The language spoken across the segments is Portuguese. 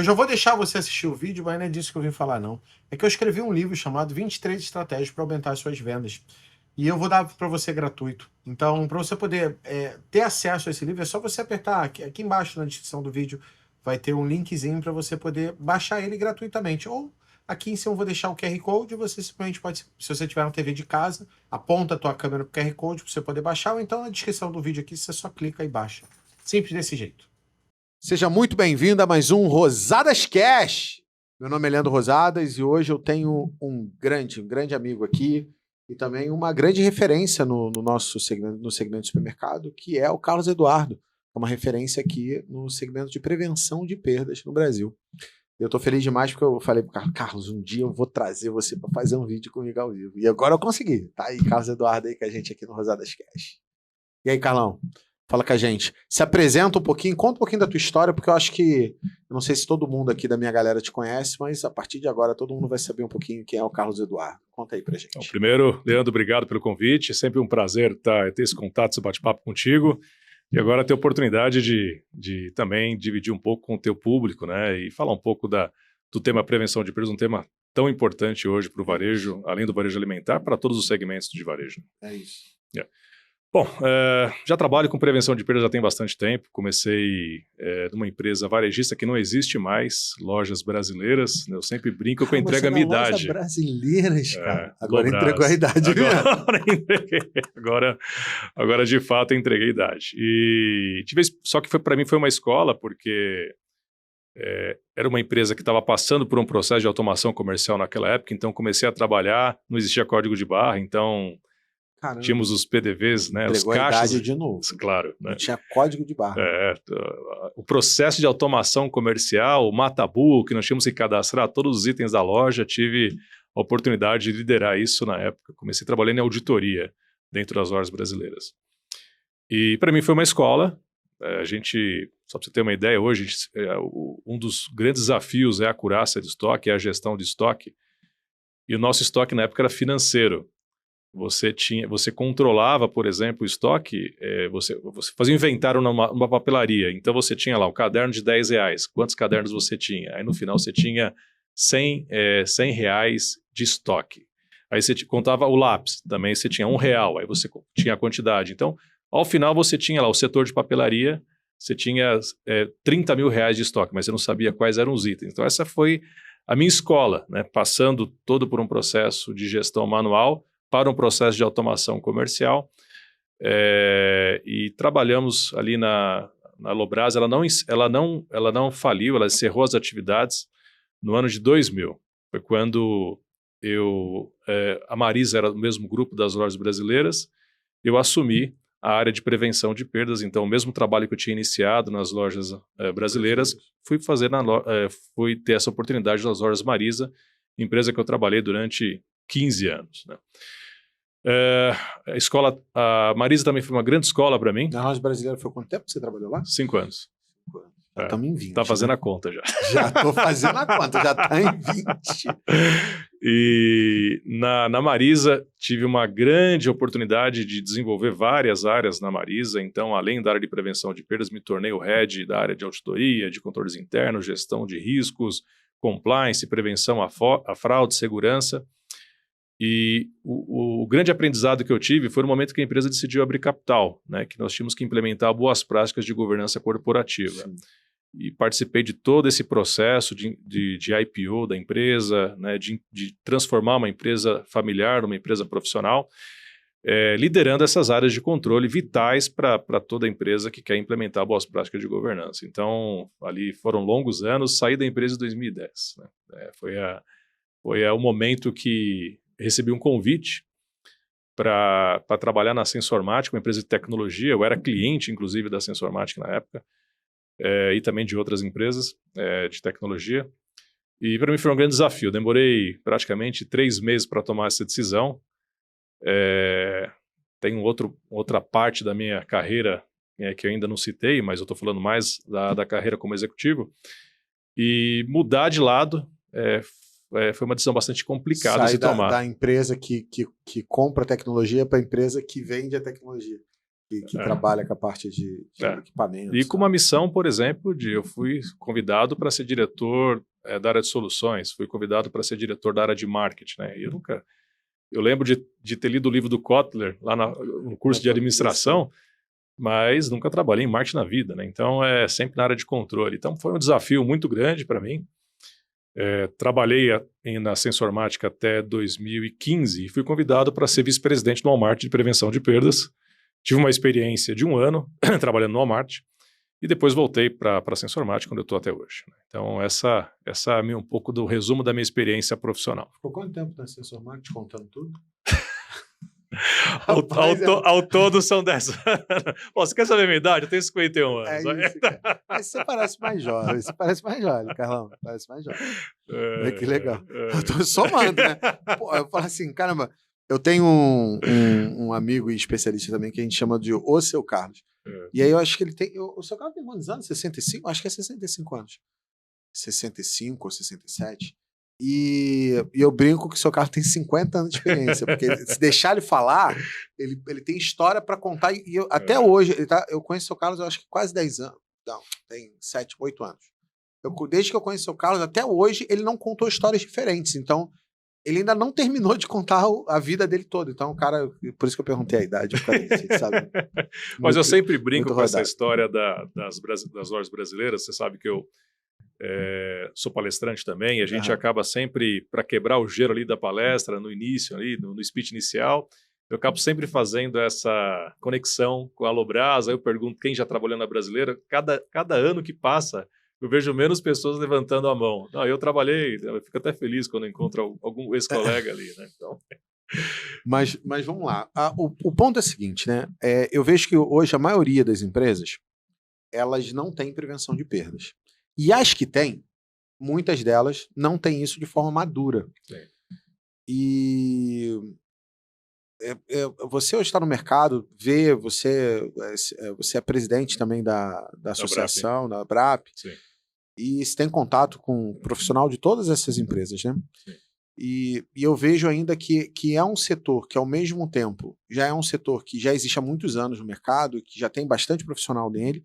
Eu já vou deixar você assistir o vídeo, mas não é disso que eu vim falar, não. É que eu escrevi um livro chamado 23 Estratégias para Aumentar as Suas Vendas. E eu vou dar para você gratuito. Então, para você poder ter acesso a esse livro, é só você apertar aqui embaixo na descrição do vídeo. Vai ter um linkzinho para você poder baixar ele gratuitamente. Ou aqui em cima eu vou deixar o QR Code. Você simplesmente pode, se você tiver uma TV de casa, aponta a tua câmera para o QR Code para você poder baixar. Ou então na descrição do vídeo aqui, você só clica e baixa. Simples desse jeito. Seja muito bem-vindo a mais um Rosadas Cash. Meu nome é Leandro Rosadas e hoje eu tenho um grande amigo aqui e também uma grande referência no nosso segmento, no segmento de supermercado, que é o Carlos Eduardo, uma referência aqui no segmento de prevenção de perdas no Brasil. Eu estou feliz demais porque eu falei para o Carlos, um dia eu vou trazer você para fazer um vídeo comigo ao vivo. E agora eu consegui. Tá aí, Carlos Eduardo aí com a gente aqui no Rosadas Cash. E aí, Carlão? Fala com a gente. Se apresenta um pouquinho, conta um pouquinho da tua história, porque eu acho que, eu não sei se todo mundo aqui da minha galera te conhece, mas a partir de agora todo mundo vai saber um pouquinho quem é o Carlos Eduardo. Conta aí pra gente. Então, primeiro, Leandro, obrigado pelo convite. É sempre um prazer ter esse contato, esse bate-papo contigo. E agora ter a oportunidade de também dividir um pouco com o teu público, né? E falar um pouco do tema prevenção de perdas, um tema tão importante hoje para o varejo, além do varejo alimentar, para todos os segmentos de varejo. É isso. Yeah. Bom, já trabalho com prevenção de perdas já tem bastante tempo. Comecei numa empresa varejista que não existe mais, Lojas Brasileiras. Eu sempre brinco com a entrega à minha idade. Lojas Brasileiras, cara. Agora entregou a idade. Agora de fato entreguei a idade. Só que para mim foi uma escola, porque era uma empresa que estava passando por um processo de automação comercial naquela época, então comecei a trabalhar, não existia código de barra, então... Caramba. Tínhamos os PDVs, né? Entregou os caixas. A idade de novo. Claro. Né? Não tinha código de barra. O processo de automação comercial, o Matabu, que nós tínhamos que cadastrar todos os itens da loja, tive a oportunidade de liderar isso na época. Comecei trabalhando em auditoria dentro das lojas brasileiras. E para mim foi uma escola. Só para você ter uma ideia, hoje um dos grandes desafios é a acurácia de estoque, é a gestão de estoque. E o nosso estoque na época era financeiro. Você controlava, por exemplo, o estoque, você fazia um inventário numa papelaria, então você tinha lá o caderno de R$10, quantos cadernos você tinha? Aí no final você tinha R$100 de estoque. Aí você contava o lápis, também você tinha R$1, aí você tinha a quantidade. Então, ao final você tinha lá o setor de papelaria, você tinha R$30 mil de estoque, mas você não sabia quais eram os itens. Então essa foi a minha escola, né? Passando todo por um processo de gestão manual, para um processo de automação comercial, e trabalhamos ali na Lobras. Ela não faliu, ela encerrou as atividades no ano de 2000. Foi quando a Marisa era do mesmo grupo das lojas brasileiras, eu assumi a área de prevenção de perdas. Então, o mesmo trabalho que eu tinha iniciado nas lojas brasileiras, fui ter essa oportunidade nas lojas Marisa, empresa que eu trabalhei durante 15 anos. Né? A Marisa também foi uma grande escola para mim. Na loja brasileira foi quanto tempo que você trabalhou lá? 5 anos. 5 anos. Já estamos em 20. Tá fazendo a conta já. Já estou fazendo a conta, já está em 20. E na Marisa tive uma grande oportunidade de desenvolver várias áreas na Marisa. Então, além da área de prevenção de perdas, me tornei o head da área de auditoria, de controles internos, gestão de riscos, compliance, prevenção à fraude, segurança. E o grande aprendizado que eu tive foi no momento que a empresa decidiu abrir capital, né, que nós tínhamos que implementar boas práticas de governança corporativa. Sim. E participei de todo esse processo de IPO da empresa, né, de transformar uma empresa familiar numa empresa profissional, liderando essas áreas de controle vitais para toda empresa que quer implementar boas práticas de governança. Então, ali foram longos anos, saí da empresa em 2010. Né? Foi o momento que recebi um convite para trabalhar na Sensormatic, uma empresa de tecnologia. Eu era cliente, inclusive, da Sensormatic na época, e também de outras empresas de tecnologia. E para mim foi um grande desafio. Eu demorei praticamente 3 meses para tomar essa decisão. Tem outra parte da minha carreira que eu ainda não citei, mas eu estou falando mais da carreira como executivo. E mudar de lado foi uma decisão bastante complicada de se tomar. Da empresa que compra tecnologia para a empresa que vende a tecnologia. que trabalha com a parte de equipamentos. E com uma missão, por exemplo, eu fui convidado para ser diretor da área de soluções, fui convidado para ser diretor da área de marketing, né? E eu lembro de ter lido o livro do Kotler lá no curso de administração, mas nunca trabalhei em marketing na vida, né? Então é sempre na área de controle. Então foi um desafio muito grande para mim. Trabalhei na Sensormática até 2015 e fui convidado para ser vice-presidente do Walmart de prevenção de perdas. Tive uma experiência de 1 ano trabalhando no Walmart e depois voltei para a Sensormática, onde eu estou até hoje. Então essa é um pouco do resumo da minha experiência profissional. Ficou quanto tempo na Sensormática, contando tudo? Ao todo são 10 anos. Você quer saber a minha idade? Eu tenho 51 anos. É isso, cara. Mas você parece mais jovem. Você parece mais jovem, Carlão. Parece mais jovem. Que legal. Eu tô somando, né? Pô, eu falo assim, caramba, eu tenho um amigo e especialista também que a gente chama de O Seu Carlos. E aí eu acho que ele tem... O Seu Carlos tem quantos anos? 65? Acho que é 65 anos. 65 ou 67. E eu brinco que o Seu Carlos tem 50 anos de experiência, porque se deixar ele falar, ele tem história para contar. E até hoje, eu conheço o Seu Carlos, eu acho que quase 10 anos. Não, tem 7, 8 anos. Desde que eu conheço o Seu Carlos, até hoje, ele não contou histórias diferentes. Então, ele ainda não terminou de contar a vida dele toda. Então, o cara, por isso que eu perguntei a idade, sabe? Mas eu sempre brinco com essa história das lojas brasileiras. Você sabe que eu sou palestrante também, e a gente acaba sempre, para quebrar o gelo ali da palestra, no início, ali, no speech inicial, eu acabo sempre fazendo essa conexão com a Alobras. Aí eu pergunto quem já trabalhou na brasileira. Cada ano que passa, eu vejo menos pessoas levantando a mão. Não, eu trabalhei, eu fico até feliz quando encontro algum ex-colega ali, né? Então... Mas vamos lá. O ponto é o seguinte, né? Eu vejo que hoje a maioria das empresas, elas não têm prevenção de perdas. E as que têm, muitas delas não têm isso de forma madura. Sim. E você hoje está no mercado, você é presidente também da associação, da BRAP, Sim. E você tem contato com um profissional de todas essas empresas, né? Sim. E eu vejo ainda que é um setor que, ao mesmo tempo, já é um setor que já existe há muitos anos no mercado, que já tem bastante profissional nele,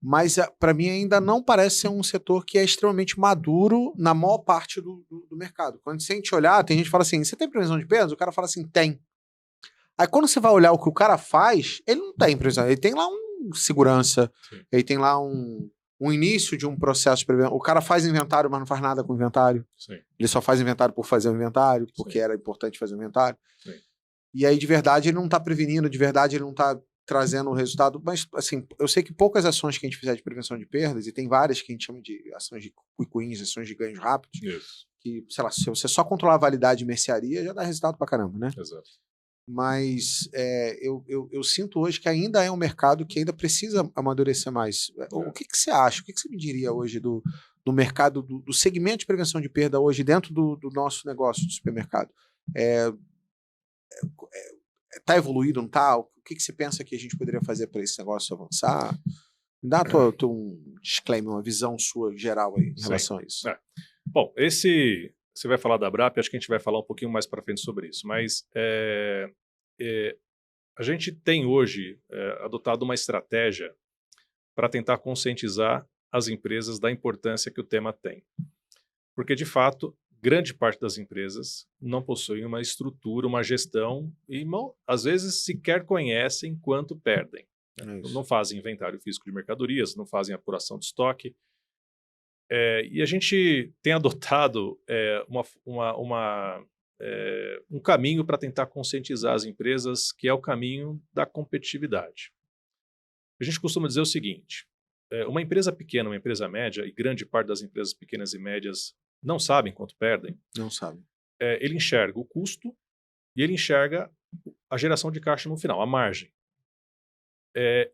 mas para mim ainda não parece ser um setor que é extremamente maduro na maior parte do mercado. Quando a gente olhar, tem gente que fala assim, você tem previsão de perdas? O cara fala assim, tem. Aí quando você vai olhar o que o cara faz, ele não tem previsão. Ele tem lá um segurança, Sim. Ele tem lá um início de um processo de prevenção. O cara faz inventário, mas não faz nada com o inventário. Sim. Ele só faz inventário por fazer o inventário, porque era importante fazer o inventário. Sim. E aí, de verdade, ele não está prevenindo, de verdade, ele não está trazendo o resultado. Mas, assim, eu sei que poucas ações que a gente fizer de prevenção de perdas, e tem várias que a gente chama de ações de quick wins, ações de ganhos rápidos, Isso. que, sei lá, se você só controlar a validade de mercearia, já dá resultado pra caramba, né? Exato. Mas eu sinto hoje que ainda é um mercado que ainda precisa amadurecer mais. O que você acha? O que você me diria hoje do mercado, do segmento de prevenção de perda hoje dentro do nosso negócio de supermercado? Está evoluído, não está? O que você pensa que a gente poderia fazer para esse negócio avançar? Me dá um disclaimer, uma visão sua geral aí em relação a isso. Bom, você vai falar da BRAP, acho que a gente vai falar um pouquinho mais para frente sobre isso, mas a gente tem hoje adotado uma estratégia para tentar conscientizar as empresas da importância que o tema tem. Porque, de fato, grande parte das empresas não possuem uma estrutura, uma gestão e, às vezes, sequer conhecem quanto perdem. Não fazem inventário físico de mercadorias, não fazem apuração de estoque. E a gente tem adotado um caminho para tentar conscientizar as empresas, que é o caminho da competitividade. A gente costuma dizer o seguinte, uma empresa pequena, uma empresa média, e grande parte das empresas pequenas e médias não sabem quanto perdem. Não sabem. Ele enxerga o custo e ele enxerga a geração de caixa no final, a margem.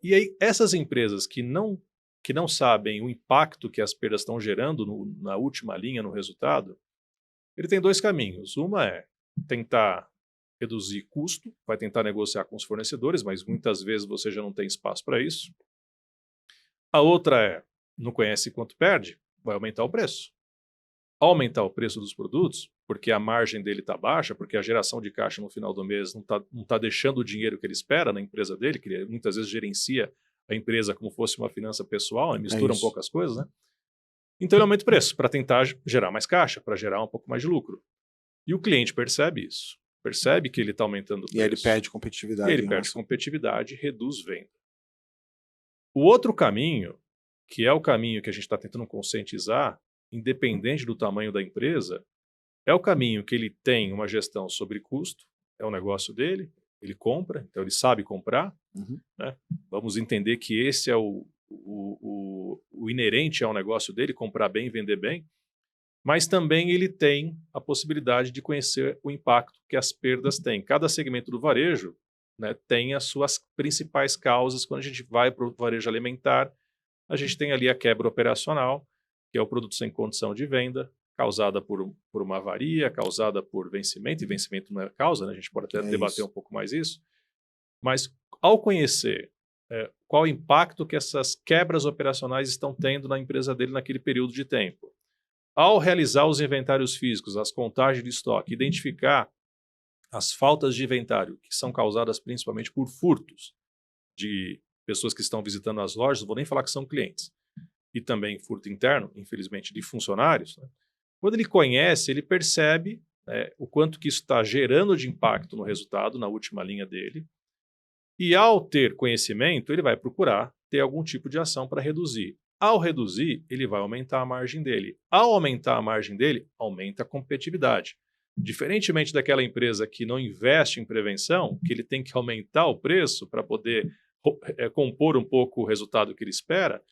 E aí, essas empresas que não sabem o impacto que as perdas estão gerando na última linha, no resultado, ele tem 2 caminhos. Uma é tentar reduzir custo, vai tentar negociar com os fornecedores, mas muitas vezes você já não tem espaço para isso. A outra não conhece quanto perde, vai aumentar o preço. aumentar o preço dos produtos, porque a margem dele está baixa, porque a geração de caixa no final do mês não tá deixando o dinheiro que ele espera na empresa dele, que ele muitas vezes gerencia a empresa como fosse uma finança pessoal, mistura um pouco as coisas, né? Então ele aumenta o preço para tentar gerar mais caixa, para gerar um pouco mais de lucro. E o cliente percebe isso, percebe que ele está aumentando o preço. E aí ele perde competitividade. Ele perde competitividade, reduz venda. O outro caminho, que é o caminho que a gente está tentando conscientizar, independente do tamanho da empresa, é o caminho que ele tem uma gestão sobre custo, é o negócio dele, ele compra, então ele sabe comprar. Né? Vamos entender que esse é o inerente ao negócio dele, comprar bem e vender bem, mas também ele tem a possibilidade de conhecer o impacto que as perdas têm. Cada segmento do varejo, né, tem as suas principais causas. Quando a gente vai para o varejo alimentar, a gente tem ali a quebra operacional, que é o produto sem condição de venda, causada por uma avaria, causada por vencimento, e vencimento não é causa, né? A gente pode até debater um pouco mais isso, mas ao conhecer qual o impacto que essas quebras operacionais estão tendo na empresa dele naquele período de tempo, ao realizar os inventários físicos, as contagens de estoque, identificar as faltas de inventário, que são causadas principalmente por furtos de pessoas que estão visitando as lojas, não vou nem falar que são clientes, e também furto interno, infelizmente, de funcionários, né? Quando ele conhece, ele percebe o quanto que isso está gerando de impacto no resultado, na última linha dele, e ao ter conhecimento, ele vai procurar ter algum tipo de ação para reduzir. Ao reduzir, ele vai aumentar a margem dele. Ao aumentar a margem dele, aumenta a competitividade. Diferentemente daquela empresa que não investe em prevenção, que ele tem que aumentar o preço para poder compor um pouco o resultado que ele espera,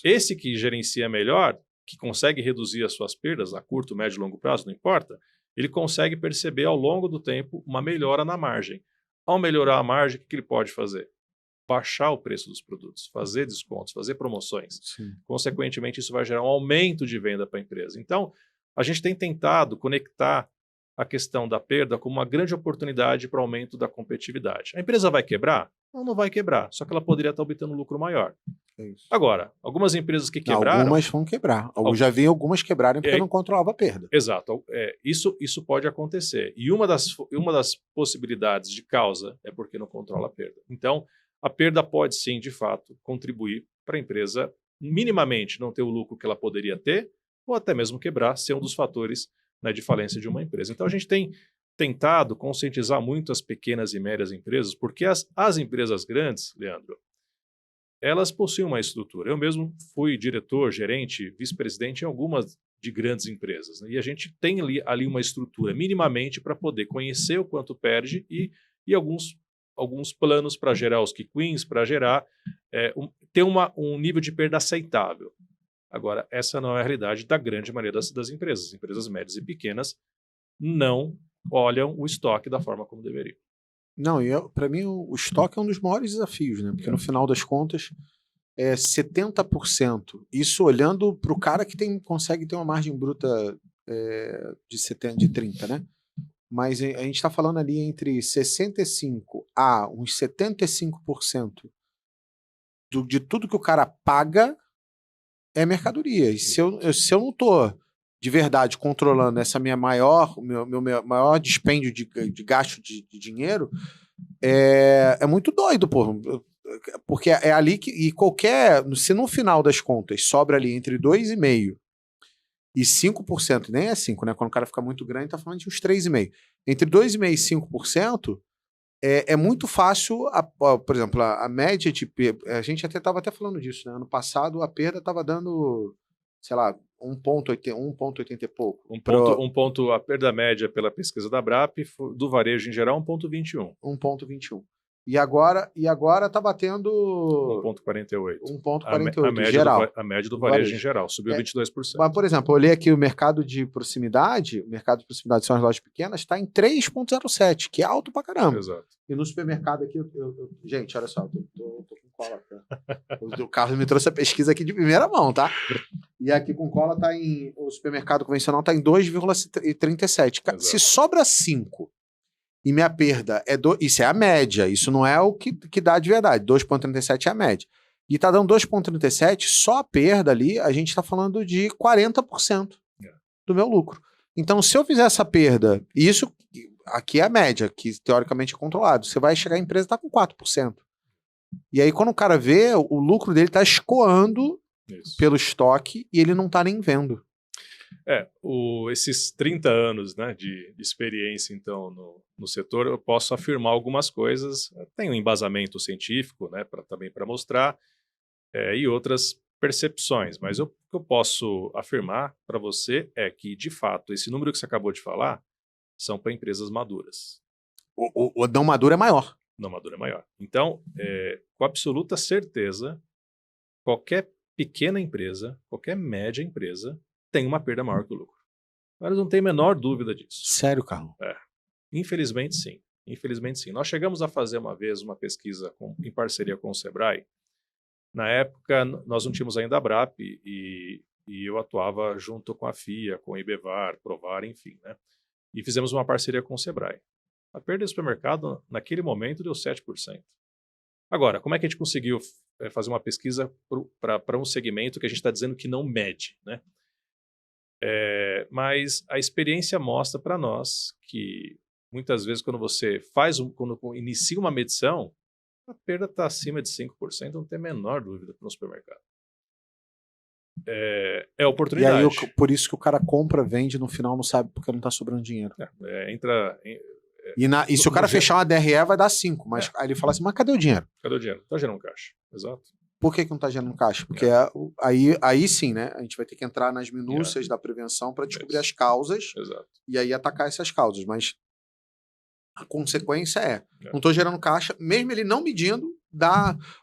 esse que gerencia melhor, que consegue reduzir as suas perdas a curto, médio e longo prazo, não importa, ele consegue perceber ao longo do tempo uma melhora na margem. Ao melhorar a margem, o que ele pode fazer? Baixar o preço dos produtos, fazer descontos, fazer promoções. Sim. Consequentemente, isso vai gerar um aumento de venda para a empresa. Então, a gente tem tentado conectar a questão da perda como uma grande oportunidade para o aumento da competitividade. A empresa vai quebrar? Não vai quebrar, só que ela poderia estar obtendo um lucro maior. Agora, algumas empresas que quebraram... Algumas vão quebrar. Já vi algumas quebrarem porque não controlava a perda. Exato. Isso pode acontecer. E uma das possibilidades de causa é porque não controla a perda. Então, a perda pode sim, de fato, contribuir para a empresa minimamente não ter o lucro que ela poderia ter, ou até mesmo quebrar, ser um dos fatores, né, de falência de uma empresa. Então, a gente tem tentado conscientizar muito as pequenas e médias empresas, porque as empresas grandes, Leandro, elas possuem uma estrutura. Eu mesmo fui diretor, gerente, vice-presidente em algumas de grandes empresas, né? E a gente tem ali uma estrutura minimamente para poder conhecer o quanto perde e alguns planos para gerar os quick wins, para gerar, ter um nível de perda aceitável. Agora, essa não é a realidade da grande maioria das empresas. As empresas médias e pequenas não olham o estoque da forma como deveriam. Não, para mim o estoque é um dos maiores desafios, né? Porque no final das contas é 70%. Isso olhando para o cara que consegue ter uma margem bruta de 30%, né? Mas a gente está falando ali entre 65% a uns 75% de tudo que o cara paga é mercadoria. E se eu não estou de verdade controlando essa meu maior dispêndio de gasto de dinheiro, é muito doido, pô. Porque é ali que... E se no final das contas sobra ali entre 2,5% e 5%, nem é 5%, né? Quando o cara fica muito grande, tá falando de uns 3,5%. Entre 2,5% e 5%, é muito fácil, por exemplo, a média de... A gente estava até falando disso, né? Ano passado a perda estava dando, sei lá, 1,80 e pouco. A perda média pela pesquisa da Abrap, do varejo em geral, 1,21. 1,21. E agora tá batendo 1,48. 1,48 geral. A média do varejo em geral, subiu 22%. Mas, por exemplo, eu olhei aqui o mercado de proximidade são as lojas pequenas, está em 3,07, que é alto pra caramba. Exato. E no supermercado aqui, gente, olha só, tô com cola aqui. O Carlos me trouxe a pesquisa aqui de primeira mão, tá? E aqui com cola o supermercado convencional tá em 2,37. Se sobra 5 e minha perda isso é a média, isso não é o que dá de verdade. 2,37 é a média. E tá dando 2,37, só a perda ali, a gente tá falando de 40%. do meu lucro. Então, se eu fizer essa perda, e isso aqui é a média, que teoricamente é controlado, você vai chegar, a empresa está com 4%. E aí, quando o cara vê, o lucro dele está escoando pelo estoque e ele não está nem vendo. Esses 30 anos, né, de experiência, então, no setor, eu posso afirmar algumas coisas. Tem um embasamento científico, né, também para mostrar, e outras percepções. Mas o que eu posso afirmar para você é que, de fato, esse número que você acabou de falar são para empresas maduras. O não maduro é maior. Não maduro é maior. Então, com absoluta certeza, qualquer pequena empresa, qualquer média empresa, tem uma perda maior que o lucro. Mas não tem a menor dúvida disso. Sério, Carlos? Infelizmente, sim. Infelizmente, sim. Nós chegamos a fazer uma vez uma pesquisa em parceria com o Sebrae. Na época, nós não tínhamos ainda a Abrap e eu atuava junto com a FIA, com o IBEVAR, Provar, enfim, né? E fizemos uma parceria com o Sebrae. A perda do supermercado, naquele momento, deu 7%. Agora, como é que a gente conseguiu fazer uma pesquisa para um segmento que a gente está dizendo que não mede, né? Mas a experiência mostra para nós que, muitas vezes, quando você quando inicia uma medição, a perda está acima de 5%, não tem a menor dúvida para um supermercado. É oportunidade. E aí, por isso que o cara compra, vende, no final não sabe porque não está sobrando dinheiro. E se o cara fechar uma DRE, vai dar 5, mas aí ele fala assim, mas cadê o dinheiro? Cadê o dinheiro? Está gerando caixa, exato. Por que não está gerando caixa? Porque aí sim, né? A gente vai ter que entrar nas minúcias da prevenção para descobrir as causas. Exato. E aí atacar essas causas. Mas a consequência não estou gerando caixa, mesmo ele não medindo,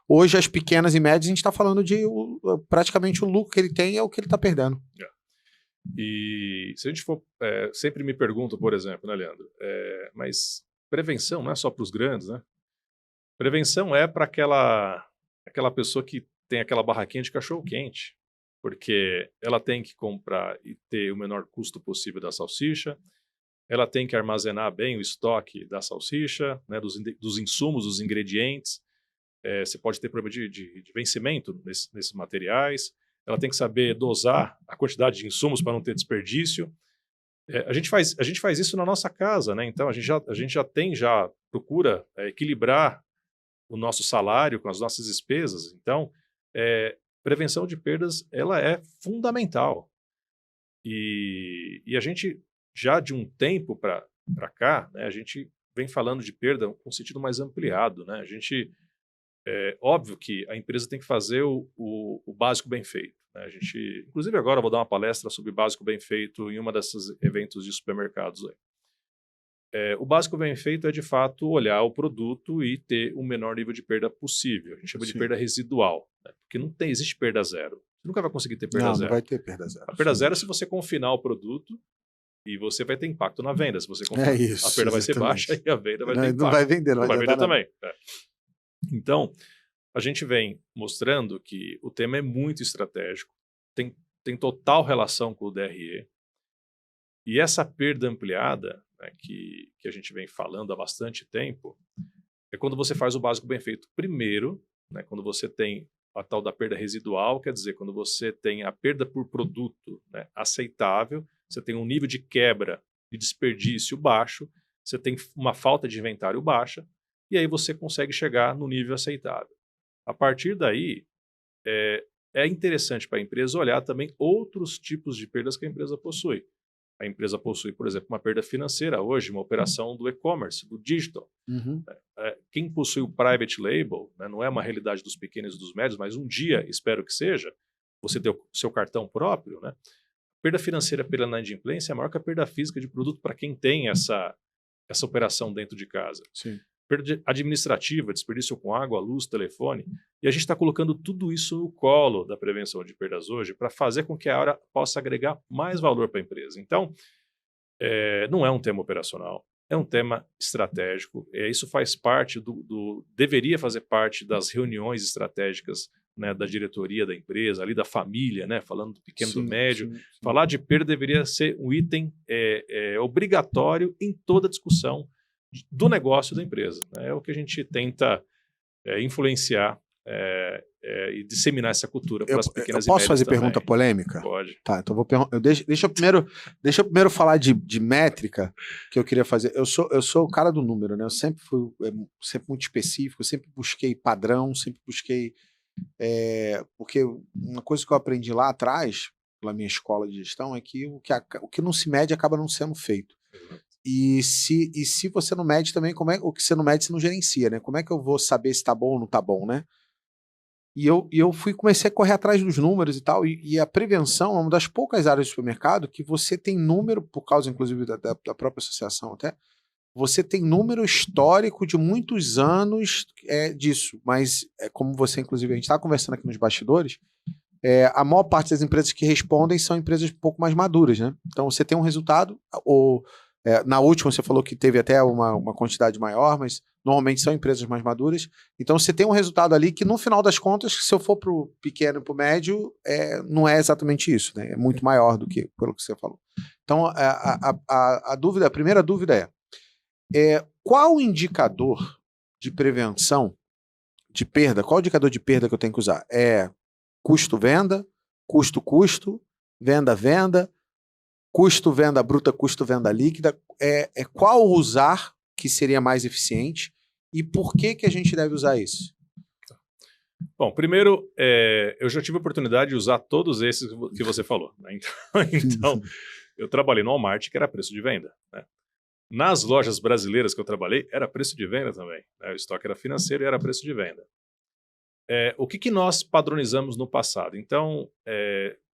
hoje as pequenas e médias, a gente está falando de praticamente o lucro que ele tem é o que ele está perdendo. E se a gente for, sempre me perguntam, por exemplo, né, Leandro, mas prevenção não é só para os grandes, né? Prevenção é para aquela pessoa que tem aquela barraquinha de cachorro-quente, porque ela tem que comprar e ter o menor custo possível da salsicha, ela tem que armazenar bem o estoque da salsicha, né, dos insumos, dos ingredientes, você pode ter problema de vencimento nesses materiais, ela tem que saber dosar a quantidade de insumos para não ter desperdício. A gente faz isso na nossa casa, né? Então a gente já procura equilibrar o nosso salário com as nossas despesas. Então, prevenção de perdas, ela é fundamental. E a gente, já de um tempo para cá, né, a gente vem falando de perda com sentido mais ampliado, né? Óbvio que a empresa tem que fazer o básico bem feito, né? Inclusive agora eu vou dar uma palestra sobre básico bem feito em uma desses eventos de supermercados aí. O básico bem feito é, de fato, olhar o produto e ter o menor nível de perda possível. A gente chama de perda residual, né? Porque não existe perda zero. Você nunca vai conseguir ter perda zero. Não vai ter perda zero. A perda zero é se você confinar o produto e você vai ter impacto na venda. Se você confinar, a perda vai ser baixa e a venda vai ter impacto. Não vai vender, não vai vender também. Então, a gente vem mostrando que o tema é muito estratégico, tem total relação com o DRE, e essa perda ampliada, né, que a gente vem falando há bastante tempo, é quando você faz o básico bem feito primeiro, né, quando você tem a tal da perda residual, quer dizer, quando você tem a perda por produto, né, aceitável, você tem um nível de quebra de desperdício baixo, você tem uma falta de inventário baixa, e aí você consegue chegar no nível aceitável. A partir daí, é interessante para a empresa olhar também outros tipos de perdas que a empresa possui. A empresa possui, por exemplo, uma perda financeira hoje, uma operação do e-commerce, do digital. Uhum. Quem possui o private label, né, não é uma realidade dos pequenos e dos médios, mas um dia, espero que seja, você ter o seu cartão próprio, né? A perda financeira pela inadimplência é maior que a perda física de produto para quem tem essa operação dentro de casa. Sim. Perda administrativa, desperdício com água, luz, telefone. E a gente está colocando tudo isso no colo da prevenção de perdas hoje para fazer com que a área possa agregar mais valor para a empresa. Então, não é um tema operacional, é um tema estratégico. Isso faz parte deveria fazer parte das reuniões estratégicas, né, da diretoria da empresa, ali da família, né, falando do pequeno, do médio. Sim. Falar de perda deveria ser um item obrigatório em toda discussão do negócio da empresa. É o que a gente tenta influenciar e disseminar essa cultura para as pequenas e Eu posso fazer também. pergunta polêmica? Pode. Tá, então deixa eu primeiro falar de métrica que eu queria fazer. Eu sou o cara do número, né? Eu sempre fui sempre muito específico, eu sempre busquei padrão, sempre busquei. Porque uma coisa que eu aprendi lá atrás, pela minha escola de gestão, é que o que não se mede acaba não sendo feito. E se você não mede também, o que você não mede, você não gerencia, né? Como é que eu vou saber se tá bom ou não tá bom, né? E eu comecei a correr atrás dos números e tal, e a prevenção é uma das poucas áreas do supermercado que você tem número, por causa, inclusive, da própria associação até, você tem número histórico de muitos anos disso, mas como você, inclusive, a gente está conversando aqui nos bastidores, a maior parte das empresas que respondem são empresas um pouco mais maduras, né? Então você tem um resultado, na última você falou que teve até uma quantidade maior, mas normalmente são empresas mais maduras. Então você tem um resultado ali que, no final das contas, se eu for para o pequeno e para o médio, não é exatamente isso, né? É muito maior do que pelo que você falou. Então a primeira dúvida qual o indicador de prevenção de perda? Qual o indicador de perda que eu tenho que usar? Custo-venda, custo-custo, venda-venda, custo-venda bruta, custo-venda líquida. Qual usar que seria mais eficiente e por que a gente deve usar isso? Bom, primeiro, eu já tive a oportunidade de usar todos esses que você falou, né? Então, eu trabalhei no Walmart, que era preço de venda, né? Nas lojas brasileiras que eu trabalhei, era preço de venda também, né? O estoque era financeiro e era preço de venda. O que nós padronizamos no passado? Então,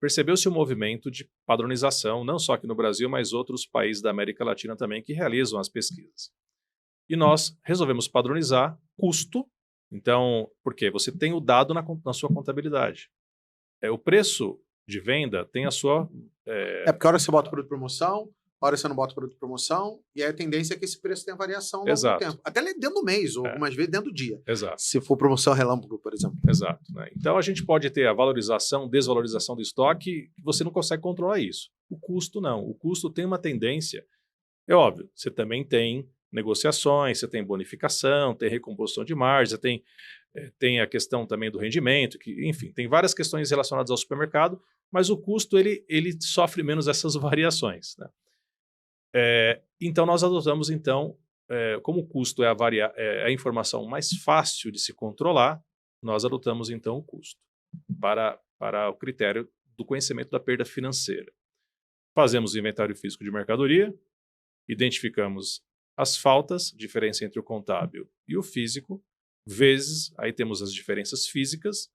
percebeu-se um movimento de padronização, não só aqui no Brasil, mas outros países da América Latina também que realizam as pesquisas. E nós resolvemos padronizar custo. Então, por quê? Você tem o dado na sua contabilidade. O preço de venda tem a sua... porque a hora que você bota o produto de promoção, a hora que você não bota o produto de promoção, e aí a tendência é que esse preço tenha variação ao longo do tempo. Até dentro do mês, ou algumas vezes dentro do dia. Exato. Se for promoção relâmpago, por exemplo. Exato. Né? Então a gente pode ter a valorização, desvalorização do estoque, que você não consegue controlar isso. O custo não. O custo tem uma tendência. É óbvio, você também tem negociações, você tem bonificação, tem recomposição de margem, você tem a questão também do rendimento, enfim, tem várias questões relacionadas ao supermercado, mas o custo ele sofre menos essas variações, né? Então nós adotamos, como o custo é a informação mais fácil de se controlar, nós adotamos então o custo para o critério do conhecimento da perda financeira. Fazemos o inventário físico de mercadoria, identificamos as faltas, diferença entre o contábil e o físico, vezes, aí temos as diferenças físicas,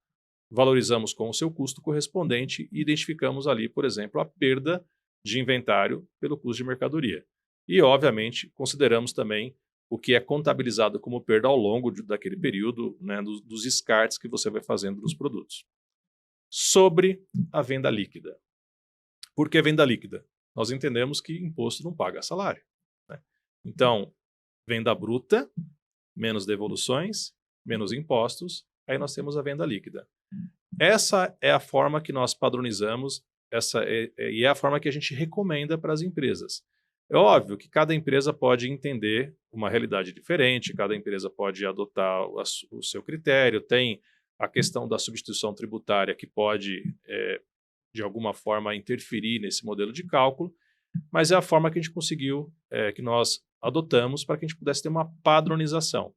valorizamos com o seu custo correspondente e identificamos ali, por exemplo, a perda de inventário pelo custo de mercadoria. E, obviamente, consideramos também o que é contabilizado como perda ao longo daquele período, né, dos descartes que você vai fazendo dos produtos. Sobre a venda líquida. Por que venda líquida? Nós entendemos que imposto não paga salário, né? Então, venda bruta, menos devoluções, menos impostos, aí nós temos a venda líquida. Essa é a forma que nós padronizamos, e é a forma que a gente recomenda para as empresas. É óbvio que cada empresa pode entender uma realidade diferente, cada empresa pode adotar o seu critério, tem a questão da substituição tributária que pode, de alguma forma, interferir nesse modelo de cálculo, mas é a forma que a gente conseguiu, que nós adotamos para que a gente pudesse ter uma padronização.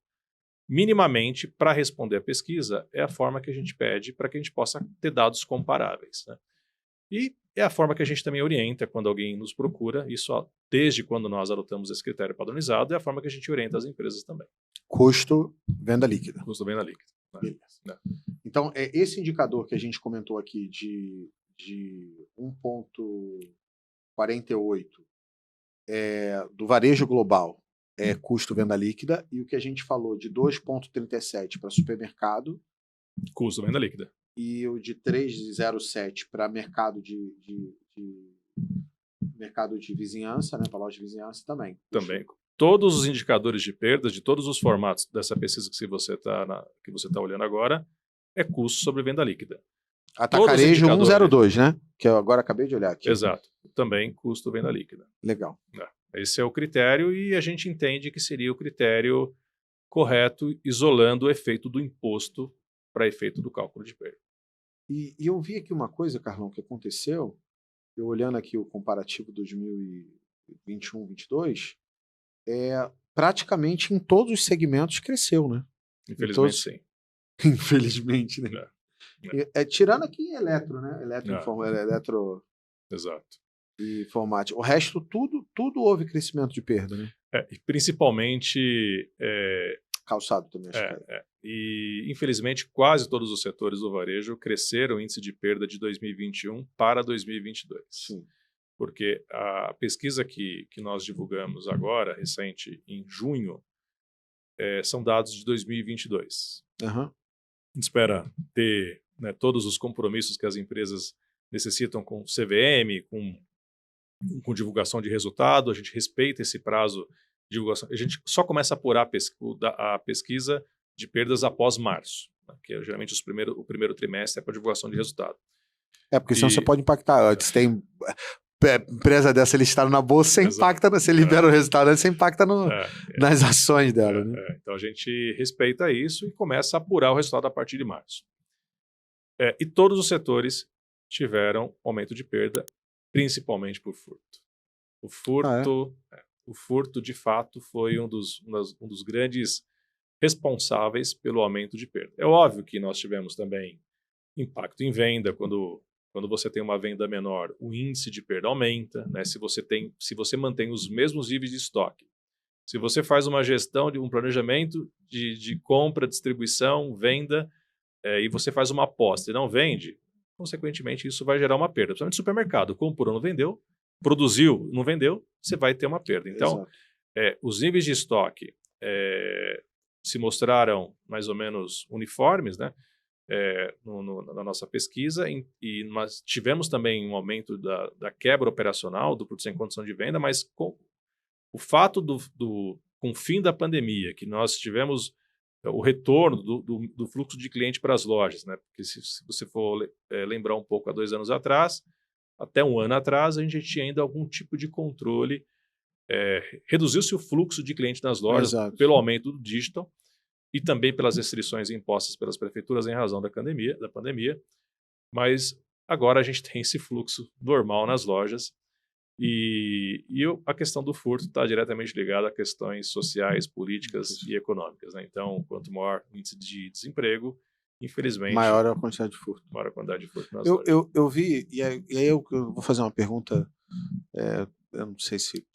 Minimamente, para responder a pesquisa, é a forma que a gente pede para que a gente possa ter dados comparáveis, né? E é a forma que a gente também orienta quando alguém nos procura, isso desde quando nós adotamos esse critério padronizado, é a forma que a gente orienta as empresas também. Custo, venda líquida. Custo, venda líquida. Né? Beleza. Então, esse indicador que a gente comentou aqui de 1,48 do varejo global é custo, venda líquida, e o que a gente falou de 2,37 para supermercado. Custo, venda líquida. E o de 3,07 para mercado de vizinhança, né, para loja de vizinhança também. Também. Todos os indicadores de perdas, de todos os formatos dessa pesquisa que você está olhando agora, é custo sobre venda líquida. Atacarejo 102, né? Que eu agora acabei de olhar aqui. Exato. Também custo venda líquida. Legal. Esse é o critério e a gente entende que seria o critério correto, isolando o efeito do imposto para efeito do cálculo de perda. E eu vi aqui uma coisa, Carlão, que aconteceu, eu olhando aqui o comparativo 2021-22, praticamente em todos os segmentos cresceu, né? Infelizmente, sim. Infelizmente, né? Tirando aqui em eletro, né? Eletro... Exato. E informática. O resto, tudo houve crescimento de perda, né? E principalmente... Calçado também, acho que E, infelizmente, quase todos os setores do varejo cresceram o índice de perda de 2021 para 2022. Sim. Porque a pesquisa que nós divulgamos agora, recente, em junho, são dados de 2022. Uhum. A gente espera ter, né, todos os compromissos que as empresas necessitam com CVM, com divulgação de resultado, a gente respeita esse prazo de divulgação. A gente só começa a apurar a pesquisa de perdas após março, né, que é geralmente o primeiro trimestre para divulgação de resultado. Porque senão você pode impactar. Antes tem empresa dessa listada na bolsa, você impacta, você libera o resultado, você impacta nas ações dela. Né? Então a gente respeita isso e começa a apurar o resultado a partir de março. E todos os setores tiveram aumento de perda, principalmente por furto. O furto, de fato, foi um dos grandes responsáveis pelo aumento de perda. É óbvio que nós tivemos também impacto em venda. Quando você tem uma venda menor, o índice de perda aumenta, né? Se você mantém os mesmos níveis de estoque, se você faz uma gestão de um planejamento de compra, distribuição, venda, e você faz uma aposta e não vende, consequentemente isso vai gerar uma perda. Principalmente no supermercado, comprou, não vendeu, produziu, não vendeu, você vai ter uma perda. Então, os níveis de estoque se mostraram mais ou menos uniformes, né? Na nossa pesquisa, nós tivemos também um aumento da quebra operacional do produto sem condição de venda, mas com o fato com o fim da pandemia, que nós tivemos o retorno do fluxo de cliente para as lojas, né? Porque se você for lembrar um pouco, há 2 anos atrás, até 1 ano atrás, a gente tinha ainda algum tipo de controle, reduziu-se o fluxo de cliente nas lojas pelo aumento do digital, e também pelas restrições impostas pelas prefeituras em razão da pandemia, mas agora a gente tem esse fluxo normal nas lojas e a questão do furto está diretamente ligada a questões sociais, políticas e econômicas, né? Então, quanto maior o índice de desemprego, infelizmente... Maior a quantidade de furto. Maior a quantidade de furto nas lojas. Eu vi, e aí eu vou fazer uma pergunta, eu não sei se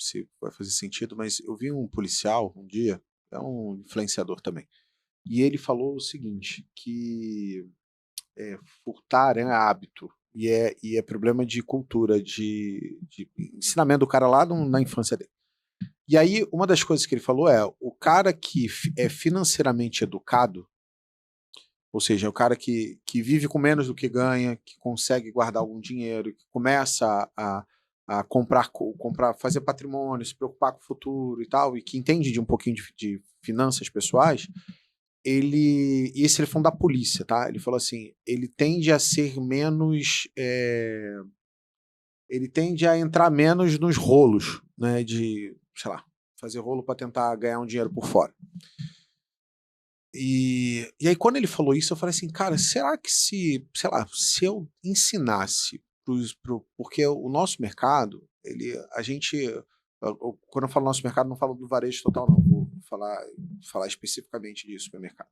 vai fazer sentido, mas eu vi um policial um dia, é um influenciador também, e ele falou o seguinte, que furtar é hábito e é problema de cultura, de ensinamento do cara lá na infância dele. E aí, uma das coisas que ele falou o cara que é financeiramente educado, ou seja, o cara que vive com menos do que ganha, que consegue guardar algum dinheiro, que começa a comprar, fazer patrimônio, se preocupar com o futuro e tal, e que entende de um pouquinho de finanças pessoais, esse ele falou da polícia, tá? Ele falou assim, ele tende a ser menos, ele tende a entrar menos nos rolos, né, de, sei lá, fazer rolo para tentar ganhar um dinheiro por fora. E aí quando ele falou isso, eu falei assim, cara, será que se eu ensinasse porque o nosso mercado, quando eu falo nosso mercado, não falo do varejo total, não. Vou falar especificamente de supermercado.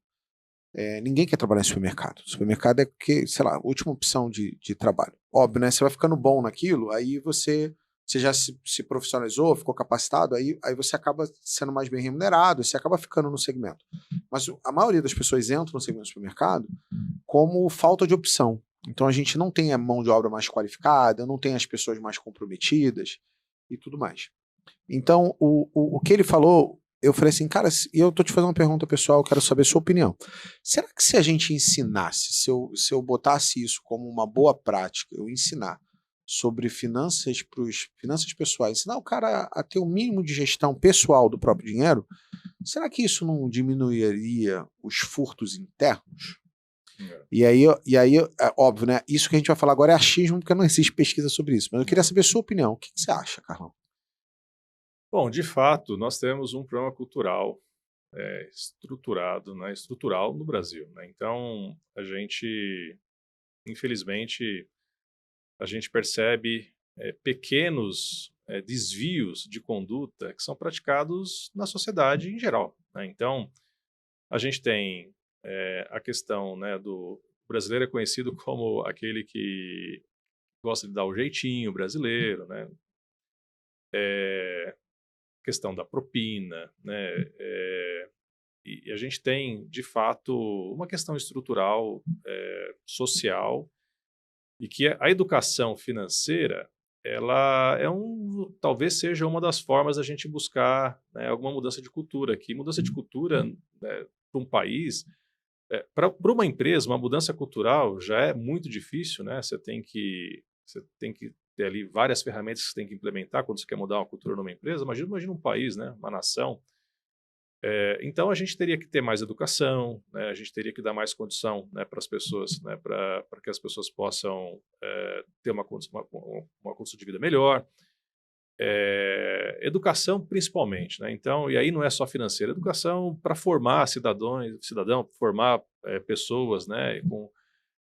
Ninguém quer trabalhar em supermercado. Supermercado é porque, sei lá, a última opção de trabalho. Óbvio, né? Você vai ficando bom naquilo, aí você já se profissionalizou, ficou capacitado, aí você acaba sendo mais bem remunerado, você acaba ficando no segmento. Mas a maioria das pessoas entram no segmento do supermercado como falta de opção. Então a gente não tem a mão de obra mais qualificada, não tem as pessoas mais comprometidas e tudo mais. Então, o que ele falou, eu falei assim, cara, e eu tô te fazendo uma pergunta pessoal, eu quero saber a sua opinião. Será que se a gente ensinasse, se eu botasse isso como uma boa prática, eu ensinar sobre finanças pessoais, ensinar o cara a ter o mínimo de gestão pessoal do próprio dinheiro, será que isso não diminuiria os furtos internos? E aí, óbvio, né? Isso que a gente vai falar agora é achismo, porque não existe pesquisa sobre isso. Mas eu queria saber a sua opinião. O que você acha, Carlão? Bom, de fato, nós temos um problema cultural estruturado, né, estrutural no Brasil, né? Então, infelizmente, a gente percebe pequenos desvios de conduta que são praticados na sociedade em geral, né? Então, a gente tem a questão, né, do brasileiro é conhecido como aquele que gosta de dar o jeitinho brasileiro, né? Questão da propina, né? E a gente tem, de fato, uma questão estrutural, social, e que a educação financeira, ela talvez seja uma das formas da gente buscar, né, alguma mudança de cultura aqui. Mudança de cultura, né, para um país, para uma empresa, uma mudança cultural já é muito difícil, né? Você tem que ter ali várias ferramentas que você tem que implementar quando você quer mudar uma cultura numa empresa. Imagina um país, né, uma nação. Então, a gente teria que ter mais educação, né? A gente teria que dar mais condição, né, para as pessoas, né, para que as pessoas possam ter uma condição de vida melhor. Educação, principalmente, né? Então, e aí não é só financeira, educação para formar cidadão, formar pessoas, né?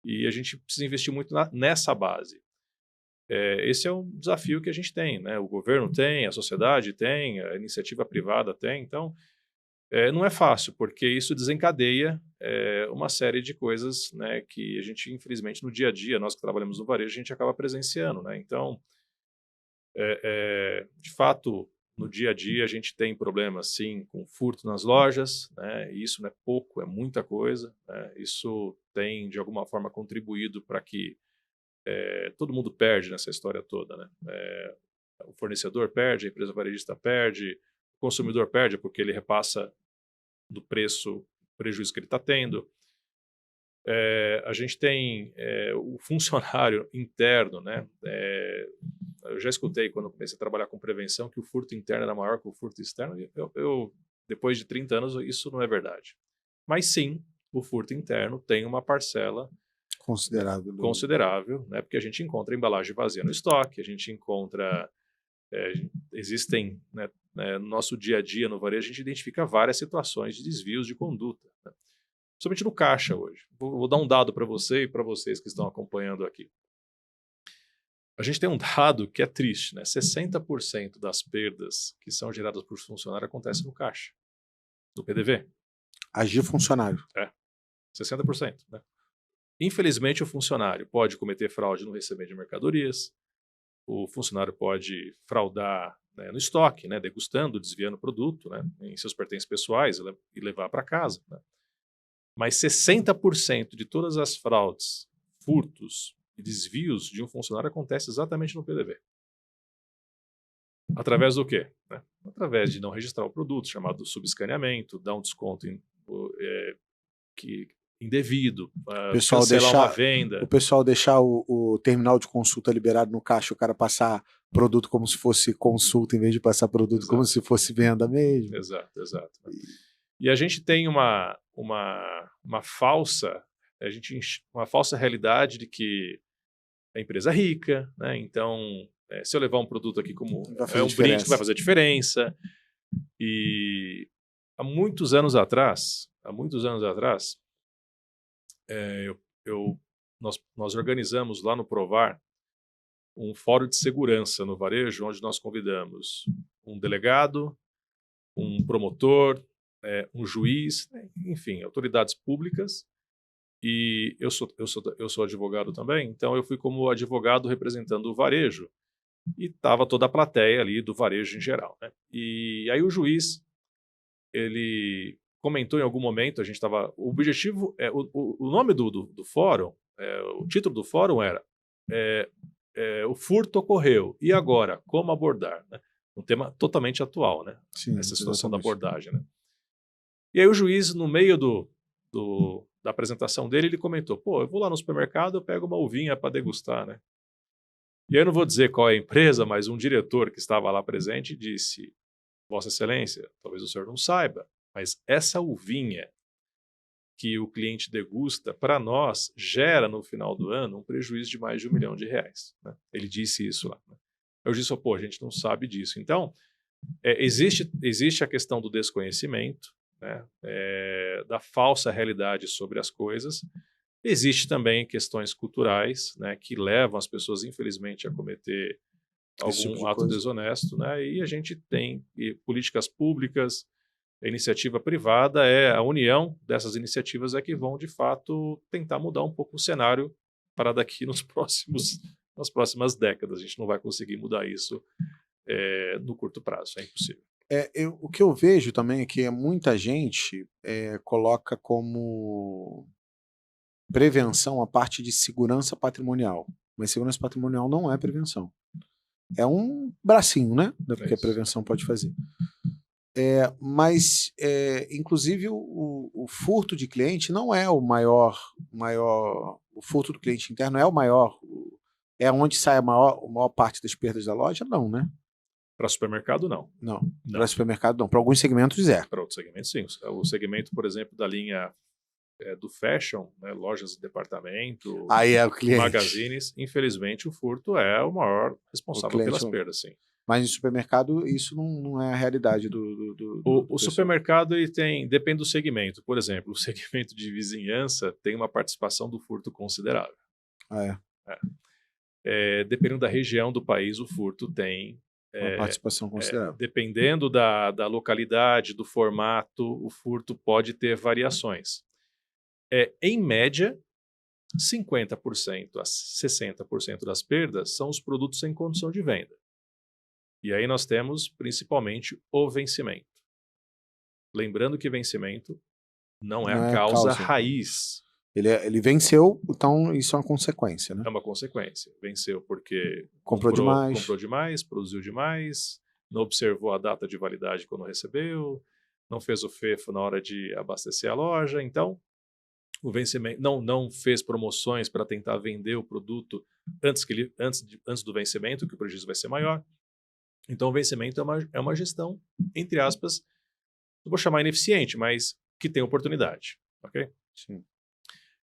E a gente precisa investir muito nessa base. Esse é um desafio que a gente tem, né? O governo tem, a sociedade tem, a iniciativa privada tem, então não é fácil, porque isso desencadeia uma série de coisas, né, que a gente, infelizmente, no dia a dia, nós que trabalhamos no varejo, a gente acaba presenciando, né? Então, de fato, no dia a dia, a gente tem problemas, sim, com furto nas lojas, né? E isso não é pouco, é muita coisa, né? Isso tem, de alguma forma, contribuído para que todo mundo perde nessa história toda, né? O fornecedor perde, a empresa varejista perde, o consumidor perde porque ele repassa do preço o prejuízo que ele está tendo. A gente tem o funcionário interno, né? Eu já escutei, quando eu comecei a trabalhar com prevenção, que o furto interno era maior que o furto externo. Depois de 30 anos, isso não é verdade. Mas sim, o furto interno tem uma parcela considerável, né? Porque a gente encontra embalagem vazia no estoque, a gente encontra... existem, né, no nosso dia a dia no varejo, a gente identifica várias situações de desvios de conduta, né? Principalmente no caixa hoje. Vou dar um dado para você e para vocês que estão acompanhando aqui. A gente tem um dado que é triste, né? 60% das perdas que são geradas por funcionário acontecem no caixa, no PDV. Agir funcionário. 60%, né? Infelizmente, o funcionário pode cometer fraude no recebimento de mercadorias, o funcionário pode fraudar, né, no estoque, né, degustando, desviando o produto, né, em seus pertences pessoais e levar para casa, né? Mas 60% de todas as fraudes, furtos e desvios de um funcionário acontece exatamente no PDV. Através do quê? Né? Através de não registrar o produto, chamado subescaneamento, dar um desconto indevido, cancelar uma venda. O pessoal deixar o terminal de consulta liberado no caixa, o cara passar produto como se fosse consulta, em vez de passar produto Exato. Como se fosse venda mesmo. Exato. E a gente tem uma falsa realidade de que a empresa é rica, né? Então, se eu levar um produto aqui como um brinde, vai fazer diferença. E há muitos anos atrás, nós organizamos lá no Provar um fórum de segurança no varejo, onde nós convidamos um delegado, um promotor, um juiz, enfim, autoridades públicas. E eu sou advogado também, então eu fui como advogado representando o varejo e estava toda a plateia ali do varejo em geral, né? E aí o juiz, ele comentou em algum momento, a gente estava... O objetivo, o nome do fórum, o título do fórum era o furto ocorreu, e agora? Como abordar? Né? Um tema totalmente atual, né? Sim, essa situação da abordagem, né? E aí o juiz, no meio da apresentação dele, ele comentou, eu vou lá no supermercado, eu pego uma uvinha para degustar, né? E aí eu não vou dizer qual é a empresa, mas um diretor que estava lá presente disse, Vossa Excelência, talvez o senhor não saiba, mas essa uvinha que o cliente degusta, para nós, gera no final do ano um prejuízo de mais de R$1 milhão, né? Ele disse isso lá, né? Eu disse, a gente não sabe disso. Então, existe a questão do desconhecimento, né, da falsa realidade sobre as coisas. Existe também questões culturais, né, que levam as pessoas, infelizmente, a cometer algum ato desonesto, né, e a gente tem políticas públicas, a iniciativa privada, a união dessas iniciativas é que vão, de fato, tentar mudar um pouco o cenário para daqui nas próximas décadas. A gente não vai conseguir mudar isso no curto prazo, é impossível. O que eu vejo também é que muita gente coloca como prevenção a parte de segurança patrimonial. Mas segurança patrimonial não é prevenção. É um bracinho, né? Do que a prevenção pode fazer. Mas, inclusive, o furto de cliente não é o maior. O furto do cliente interno é o maior. É onde sai a maior parte das perdas da loja? Não, né? Para supermercado, não. Não. Para supermercado, não. Para alguns segmentos, é. Para outros segmentos, sim. O segmento, por exemplo, da linha do fashion, né, lojas de departamento, aí é o cliente. Magazines, infelizmente, o furto é o maior responsável pelas perdas, sim. Mas em supermercado, isso não é a realidade o supermercado ele depende do segmento. Por exemplo, o segmento de vizinhança tem uma participação do furto considerável. Dependendo da região do país, o furto tem uma participação considerável. Dependendo da localidade, do formato, o furto pode ter variações. Em média, 50% a 60% das perdas são os produtos em condição de venda. E aí nós temos, principalmente, o vencimento. Lembrando que vencimento não é a causa raiz. Ele venceu, então isso é uma consequência, né? É uma consequência. Venceu porque comprou demais, produziu demais, não observou a data de validade quando recebeu, não fez o FEFO na hora de abastecer a loja. Então, o vencimento não fez promoções para tentar vender o produto antes do vencimento, que o prejuízo vai ser maior. Então, o vencimento é uma gestão, entre aspas, não vou chamar ineficiente, mas que tem oportunidade. Ok? Sim.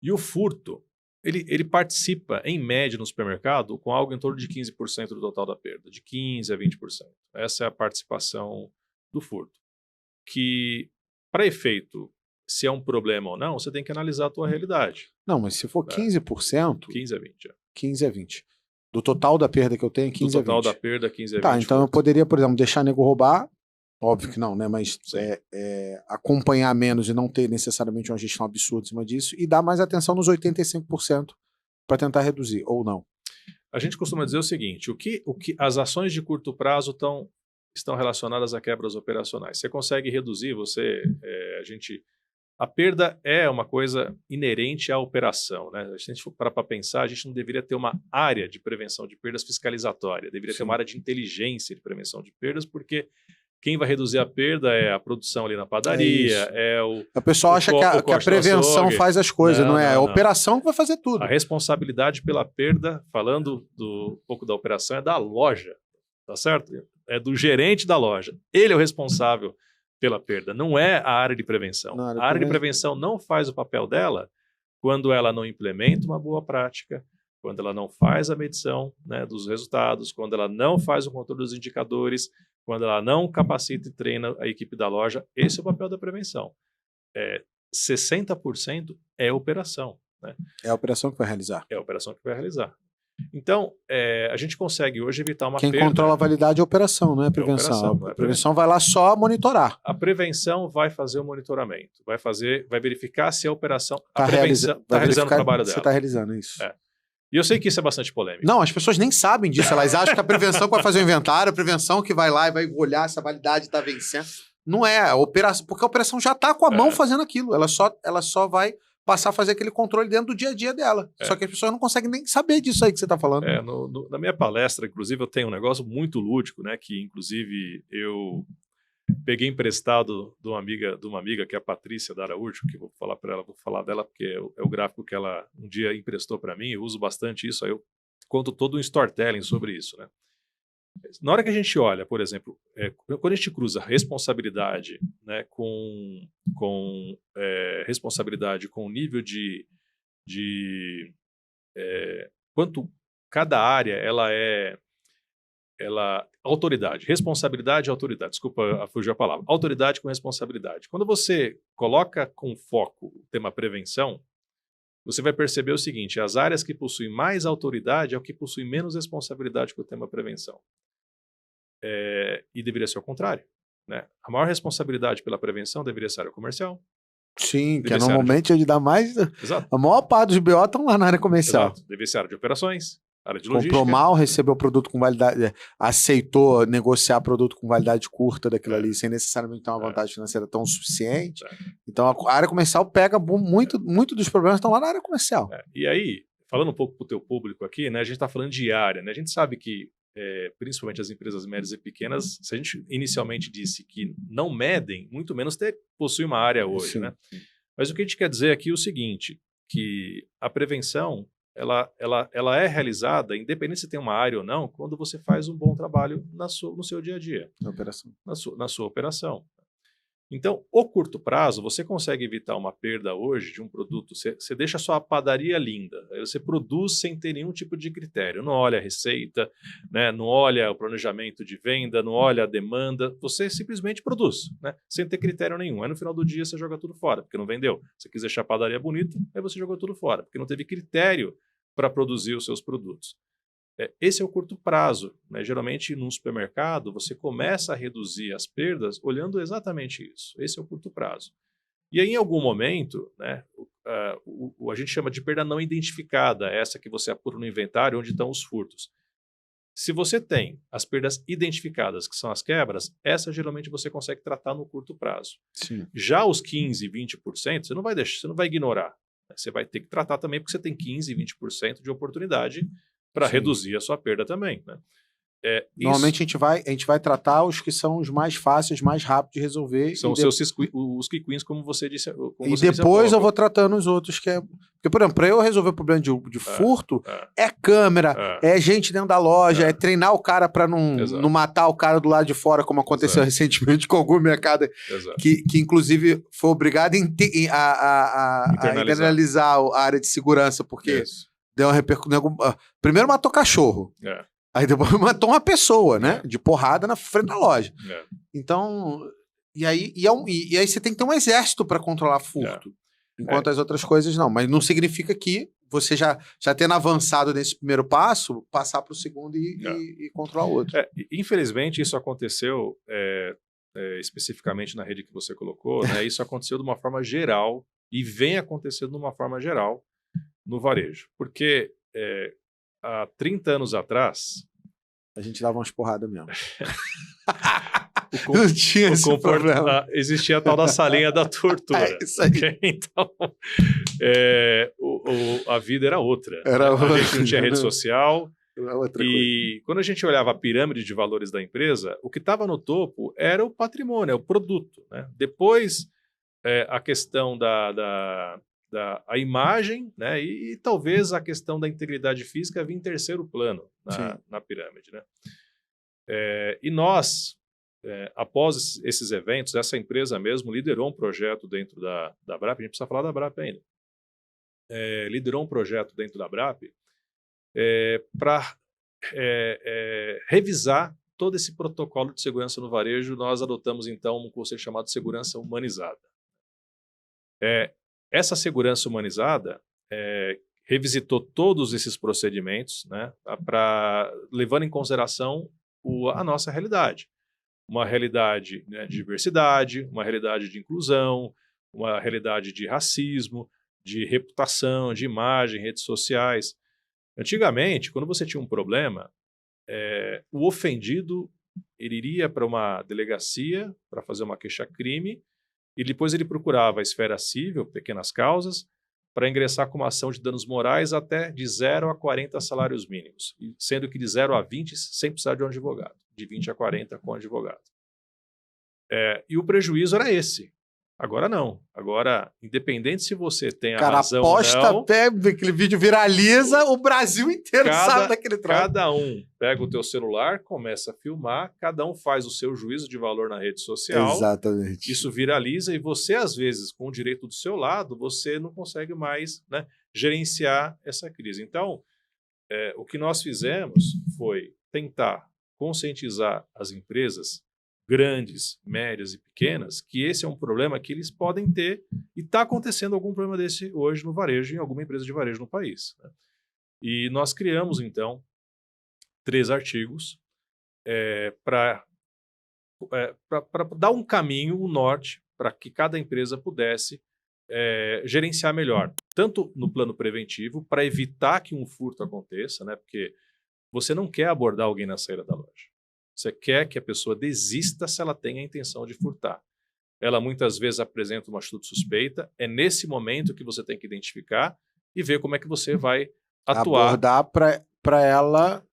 E o furto, ele participa, em média, no supermercado, com algo em torno de 15% do total da perda, de 15% a 20%. Essa é a participação do furto. Que, para efeito, se é um problema ou não, você tem que analisar a tua realidade. Não, mas se for 15%... 15% a 20%. 15% a 20%. Do total da perda que eu tenho, 15% a 20%. Do total da perda, 15% a 20%. Tá, então eu poderia, por exemplo, deixar nego roubar, óbvio que não, né? Mas acompanhar menos e não ter necessariamente uma gestão absurda em cima disso e dar mais atenção nos 85% para tentar reduzir, ou não. A gente costuma dizer o seguinte, as ações de curto prazo estão relacionadas a quebras operacionais. Você consegue reduzir, a perda é uma coisa inerente à operação, né? Se a gente for parar para pensar, a gente não deveria ter uma área de prevenção de perdas fiscalizatória, deveria ter uma área de inteligência de prevenção de perdas, porque quem vai reduzir a perda é a produção ali na padaria, o pessoal acha que a prevenção faz as coisas, não é? A operação que vai fazer tudo. A responsabilidade pela perda, falando um pouco da operação, é da loja, tá certo? É do gerente da loja. Ele é o responsável pela perda, não é a área de prevenção. A área de prevenção não faz o papel dela quando ela não implementa uma boa prática, quando ela não faz a medição, né, dos resultados, quando ela não faz o controle dos indicadores, quando ela não capacita e treina a equipe da loja. Esse é o papel da prevenção. 60% é operação. Né? É a operação que vai realizar. É a operação que vai realizar. Então, a gente consegue hoje evitar uma perda. Quem controla a validade é a operação, não é a prevenção. A prevenção vai lá só monitorar. A prevenção vai fazer o monitoramento, vai verificar se a operação está realizando o trabalho dela. Você está realizando isso. E eu sei que isso é bastante polêmico. Não, as pessoas nem sabem disso. Elas acham que a prevenção que vai fazer o inventário, a prevenção que vai lá e vai olhar se a validade está vencendo. Não é. A operação, porque a operação já está com a mão fazendo aquilo. Ela só vai passar a fazer aquele controle dentro do dia a dia dela. Só que as pessoas não conseguem nem saber disso aí que você está falando. Na minha palestra, inclusive, eu tenho um negócio muito lúdico, né? Que, inclusive, eu peguei emprestado de uma amiga que é a Patrícia da Araújo, que vou falar dela porque é o gráfico que ela um dia emprestou para mim. Eu uso bastante isso, aí eu conto todo um storytelling sobre isso, né? Na hora que a gente olha, por exemplo, quando a gente cruza responsabilidade, né, com responsabilidade com o nível de quanto cada área ela autoridade, responsabilidade e autoridade. Desculpa, fugiu a palavra. Autoridade com responsabilidade. Quando você coloca com foco o tema prevenção, você vai perceber o seguinte, as áreas que possuem mais autoridade é o que possui menos responsabilidade com o tema prevenção. E deveria ser o contrário. Né? A maior responsabilidade pela prevenção deveria ser a área comercial. Sim, que é normalmente onde dá mais... Exato. A maior parte dos BO estão lá na área comercial. Exato. Deveria ser a área de operações, área de logística. Comprou mal, recebeu produto com validade... Aceitou negociar produto com validade curta daquilo ali, sem necessariamente ter uma vantagem financeira tão suficiente. Então, a área comercial pega muito dos problemas estão lá na área comercial. E aí, falando um pouco para o teu público aqui, né, a gente está falando de área, né? A gente sabe que principalmente as empresas médias e pequenas, se a gente inicialmente disse que não medem, muito menos possui uma área hoje, sim, né? Mas o que a gente quer dizer aqui é o seguinte, que a prevenção, ela é realizada, independente se tem uma área ou não, quando você faz um bom trabalho no seu dia a dia. Na sua operação. Então, o curto prazo, você consegue evitar uma perda hoje de um produto, você deixa a sua padaria linda, você produz sem ter nenhum tipo de critério, não olha a receita, né, não olha o planejamento de venda, não olha a demanda, você simplesmente produz, né, sem ter critério nenhum. Aí no final do dia você joga tudo fora, porque não vendeu. Você quis deixar a padaria bonita, aí você jogou tudo fora, porque não teve critério para produzir os seus produtos. Esse é o curto prazo, né? Geralmente, num supermercado, você começa a reduzir as perdas olhando exatamente isso. Esse é o curto prazo. E aí, em algum momento, né, a gente chama de perda não identificada, essa que você apura no inventário, onde estão os furtos. Se você tem as perdas identificadas, que são as quebras, essa geralmente você consegue tratar no curto prazo. Sim. Já os 15%, 20%, você não vai ignorar. Você vai ter que tratar também, porque você tem 15%, 20% de oportunidade para reduzir a sua perda também. Né? Normalmente a gente vai tratar os que são os mais fáceis, mais rápidos de resolver. São os quick wins, como você disse. E depois eu vou tratando os outros que é... Porque, por exemplo, para eu resolver o problema de furto, é câmera, é gente dentro da loja, é treinar o cara para não matar o cara do lado de fora, como aconteceu recentemente com algum mercado, que inclusive foi obrigado a internalizar a área de segurança, porque... Deu uma repercussão. Primeiro matou cachorro. Aí depois matou uma pessoa, né? De porrada na frente da loja. Então, e aí você tem que ter um exército para controlar furto. Enquanto as outras coisas não. Mas não significa que você já tendo avançado nesse primeiro passo, passar para o segundo e controlar o outro. Infelizmente, isso aconteceu especificamente na rede que você colocou, né? Isso aconteceu de uma forma geral e vem acontecendo de uma forma geral no varejo. Porque há 30 anos atrás... A gente dava umas porradas mesmo. Não tinha esse problema. Existia a tal da salinha da tortura. Isso aí. Então, a vida era outra. A gente não tinha rede social. E quando a gente olhava a pirâmide de valores da empresa, o que estava no topo era o patrimônio, o produto. Né? Depois, a questão a imagem, né, e talvez a questão da integridade física vinha em terceiro plano na pirâmide. Né? E nós, após esses eventos, essa empresa mesmo liderou um projeto dentro da BRAP, a gente precisa falar da BRAP ainda, liderou um projeto dentro da BRAP para revisar todo esse protocolo de segurança no varejo. Nós adotamos, então, um conceito chamado segurança humanizada. Essa segurança humanizada revisitou todos esses procedimentos, né, levando em consideração a nossa realidade. Uma realidade, né, de diversidade, uma realidade de inclusão, uma realidade de racismo, de reputação, de imagem, redes sociais. Antigamente, quando você tinha um problema, o ofendido ele iria para uma delegacia para fazer uma queixa-crime, e depois ele procurava a esfera civil, pequenas causas, para ingressar com uma ação de danos morais até de 0 a 40 salários mínimos, sendo que de 0 a 20 sem precisar de um advogado, de 20 a 40 com advogado. E o prejuízo era esse. Agora não. Agora, independente se você tem a razão ou não... aquele vídeo viraliza, o Brasil inteiro sabe daquele troço. Cada um pega o teu celular, começa a filmar, cada um faz o seu juízo de valor na rede social. Exatamente. Isso viraliza e você, às vezes, com o direito do seu lado, você não consegue mais, né, gerenciar essa crise. Então, o que nós fizemos foi tentar conscientizar as empresas grandes, médias e pequenas, que esse é um problema que eles podem ter e está acontecendo algum problema desse hoje no varejo, em alguma empresa de varejo no país, né? E nós criamos, então, 3 artigos para dar um caminho, um norte, para que cada empresa pudesse gerenciar melhor, tanto no plano preventivo, para evitar que um furto aconteça, né? Porque você não quer abordar alguém na saída da loja. Você quer que a pessoa desista se ela tem a intenção de furtar. Ela muitas vezes apresenta uma atitude suspeita, é nesse momento que você tem que identificar e ver como é que você vai atuar. Abordar para ela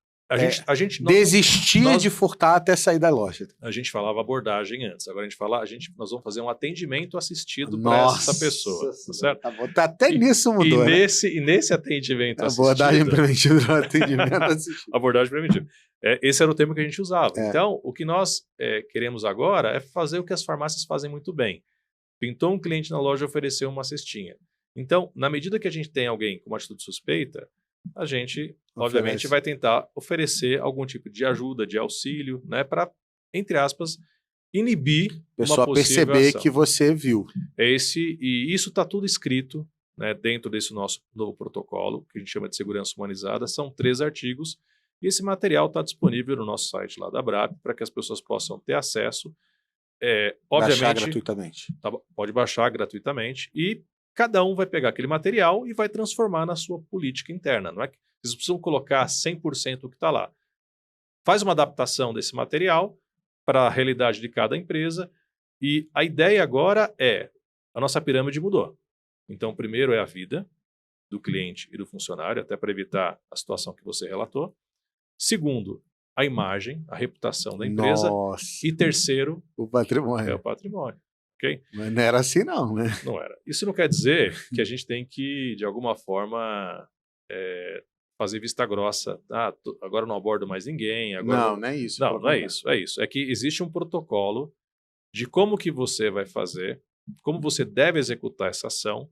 desistir de furtar até sair da loja. A gente falava abordagem antes, agora a gente fala, nós vamos fazer um atendimento assistido para essa pessoa, tá certo? Tá até nisso mudou, né? E nesse atendimento abordagem preventiva, atendimento assistido. Abordagem preventiva. Esse era o termo que a gente usava. Então, o que nós queremos agora é fazer o que as farmácias fazem muito bem. Pintou um cliente na loja e ofereceu uma cestinha. Então, na medida que a gente tem alguém com uma atitude suspeita, a gente, obviamente, vai tentar oferecer algum tipo de ajuda, de auxílio, né, para, entre aspas, inibir uma possível perceber ação. Que você viu. E isso está tudo escrito, né, dentro desse nosso novo protocolo, que a gente chama de segurança humanizada. São 3 artigos, e esse material está disponível no nosso site lá da ABRAP, para que as pessoas possam ter acesso. Obviamente, baixar gratuitamente. Pode baixar gratuitamente, e cada um vai pegar aquele material e vai transformar na sua política interna. Não é que vocês precisam colocar 100% o que está lá. Faz uma adaptação desse material para a realidade de cada empresa, e a ideia agora a nossa pirâmide mudou. Então, primeiro é a vida do cliente e do funcionário, até para evitar a situação que você relatou. Segundo, a imagem, a reputação da empresa. Nossa. E terceiro, o patrimônio. É o patrimônio. Okay? Mas não era assim não, né? Não era. Isso não quer dizer que a gente tem que, de alguma forma, fazer vista grossa. Agora não abordo mais ninguém. Agora não é isso. Não é isso. É isso. É que existe um protocolo de como que você vai fazer, como você deve executar essa ação,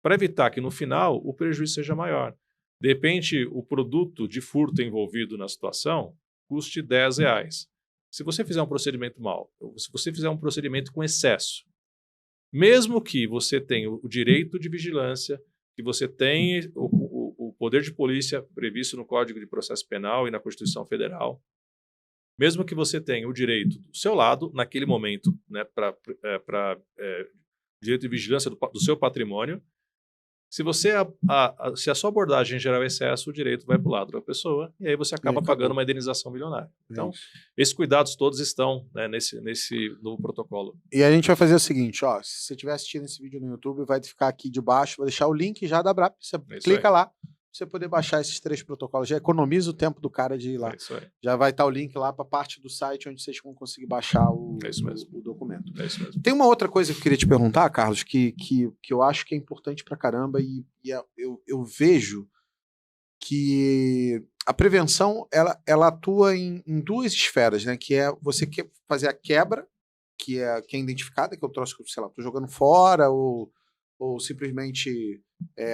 para evitar que no final o prejuízo seja maior. De repente, o produto de furto envolvido na situação custe R$10. Se você fizer um procedimento mal, ou se você fizer um procedimento com excesso, mesmo que você tenha o direito de vigilância, que você tenha o poder de polícia previsto no Código de Processo Penal e na Constituição Federal, mesmo que você tenha o direito do seu lado, naquele momento, né, para direito de vigilância do seu patrimônio, se a sua abordagem gerar excesso, o direito vai para o lado da pessoa e aí você acaba pagando uma indenização milionária. Então, esses cuidados todos estão, né, nesse novo protocolo. E a gente vai fazer o seguinte, ó, se você estiver assistindo esse vídeo no YouTube, vai ficar aqui de baixo, vou deixar o link já da ABRAP, você clica lá, pra você poder baixar esses 3 protocolos, já economiza o tempo do cara de ir lá. Já vai estar o link lá para a parte do site onde vocês vão conseguir baixar o documento. É isso mesmo. Tem uma outra coisa que eu queria te perguntar, Carlos, que eu acho que é importante pra caramba e eu vejo que a prevenção ela atua em 2 esferas, né? Que é você quer fazer a quebra, que é identificada, que eu trouxe, sei lá, tô jogando fora ou simplesmente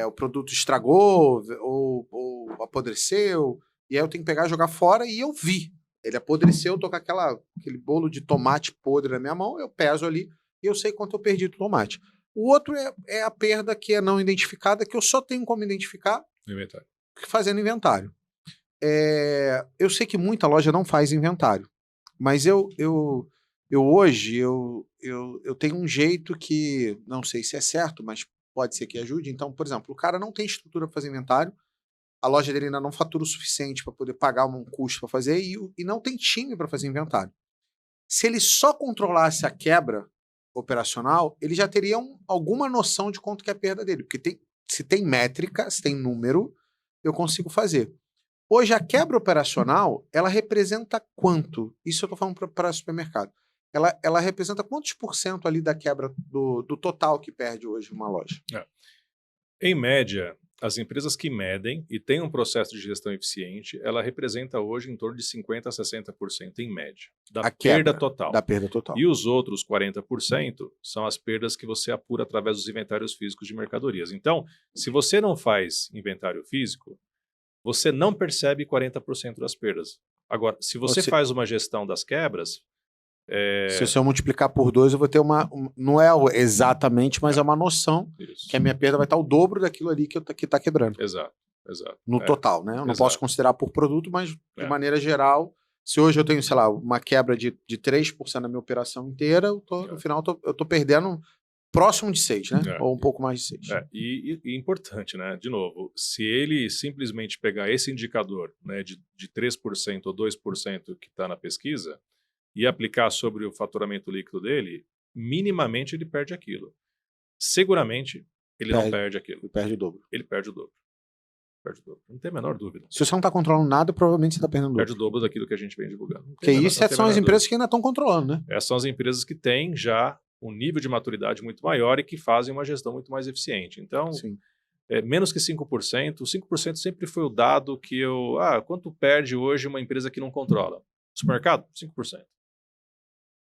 o produto estragou ou apodreceu, e aí eu tenho que pegar e jogar fora, e eu vi. Ele apodreceu, eu tô com aquele bolo de tomate podre na minha mão, eu peso ali e eu sei quanto eu perdi do tomate. O outro é a perda que é não identificada, que eu só tenho como identificar Inventário. Fazendo inventário. Eu sei que muita loja não faz inventário, mas hoje eu tenho um jeito que não sei se é certo, mas pode ser que ajude. Então, por exemplo, o cara não tem estrutura para fazer inventário, a loja dele ainda não fatura o suficiente para poder pagar um custo para fazer e não tem time para fazer inventário. Se ele só controlasse a quebra operacional, ele já teria alguma noção de quanto que é a perda dele, porque se tem métrica, se tem número, eu consigo fazer. Hoje, a quebra operacional, ela representa quanto? Isso eu estou falando para supermercado. Ela representa quantos % ali da quebra do total que perde hoje uma loja? Em média, as empresas que medem e têm um processo de gestão eficiente, ela representa hoje em torno de 50% a 60% em média da perda total. Da perda total. E os outros 40% são as perdas que você apura através dos inventários físicos de mercadorias. Então, se você não faz inventário físico, você não percebe 40% das perdas. Agora, se você faz uma gestão das quebras... Se eu multiplicar por 2, eu vou ter não é exatamente, mas é uma noção que a minha perda vai estar o dobro daquilo ali que está quebrando. Exato. No total, né? Eu não posso considerar por produto, mas de maneira geral, se hoje eu tenho, sei lá, uma quebra de 3% na minha operação inteira, no final eu tô perdendo próximo de 6, né? Ou um pouco mais de 6. E importante, né? De novo, se ele simplesmente pegar esse indicador, né, de 3% ou 2% que está na pesquisa e aplicar sobre o faturamento líquido dele, minimamente ele perde aquilo. Seguramente ele não perde aquilo. Ele perde o dobro. Ele perde o dobro. Não tem a menor dúvida. Se você não está controlando nada, provavelmente você está perdendo o dobro. Perde o dobro daquilo que a gente vem divulgando. Porque isso são as empresas que ainda estão controlando, né? Essas são as empresas que têm já um nível de maturidade muito maior e que fazem uma gestão muito mais eficiente. Então, menos que 5%. O 5% sempre foi o dado que eu... quanto perde hoje uma empresa que não controla? Supermercado? 5%.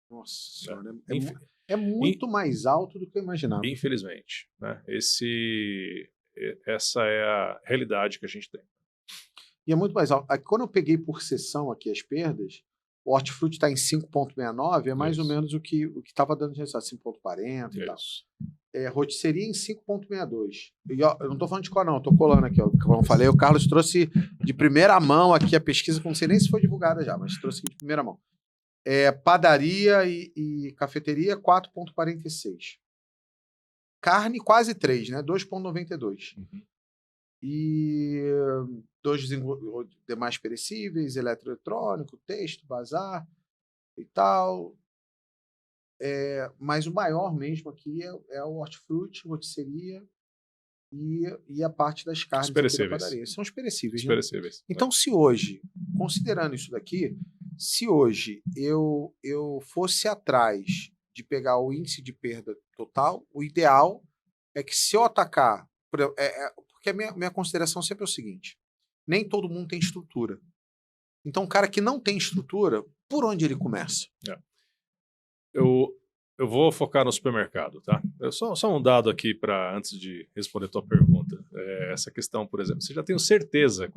Nossa senhora, é muito mais alto do que eu imaginava. Infelizmente, né? Essa é a realidade que a gente tem. E é muito mais alto. Quando eu peguei por sessão aqui as perdas, o hortifruti está em 5,69, é mais ou menos o que estava dando de resultado, 5,40 e tal. Rotisseria em 5,62. E eu não estou falando de qual não, estou colando aqui. Como eu falei, o Carlos trouxe de primeira mão aqui a pesquisa, não sei nem se foi divulgada já, mas trouxe aqui de primeira mão. Padaria e cafeteria, 4,46. Carne, quase 3, né? 2,92. E dois demais perecíveis, eletroeletrônico, texto, bazar e tal. Mas o maior mesmo aqui é o hortifruti, rotisseria e a parte das carnes aqui da padaria. São os perecíveis. Né? Então, se hoje, considerando isso daqui, se hoje eu fosse atrás de pegar o índice de perda total, o ideal é que se eu atacar... Porque a minha consideração sempre é o seguinte, nem todo mundo tem estrutura. Então, o cara que não tem estrutura, por onde ele começa? Eu vou focar no supermercado, tá? Só um dado aqui antes de responder a tua pergunta. Essa questão, por exemplo, você já tem certeza,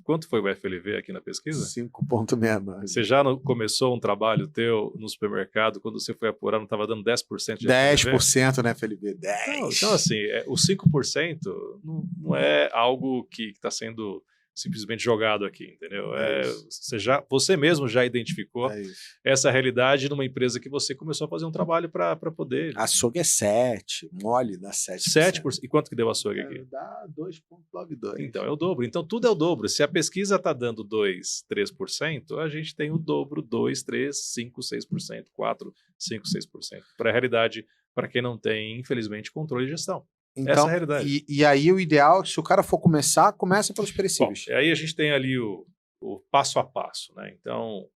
quanto foi o FLV aqui na pesquisa? 5,69. Você já começou um trabalho teu no supermercado, quando você foi apurar, não estava dando 10% de 10% na FLV, 10%. Então, assim, o 5% não é algo que está sendo simplesmente jogado aqui, entendeu? Você mesmo já identificou essa realidade numa empresa que você começou a fazer um trabalho para poder... Açougue é 7, mole dá 7%. 7%. E quanto que deu açougue aqui? Dá 2,92. Então, é o dobro. Então, tudo é o dobro. Se a pesquisa está dando 2%, 3%, a gente tem o dobro, 2%, 3%, 5%, 6%, 4%, 5%, 6%. Para a realidade, para quem não tem, infelizmente, controle de gestão. Então, essa é a realidade. E aí o ideal, se o cara for começa pelos perecíveis. Bom, aí a gente tem ali o passo a passo, né? Então,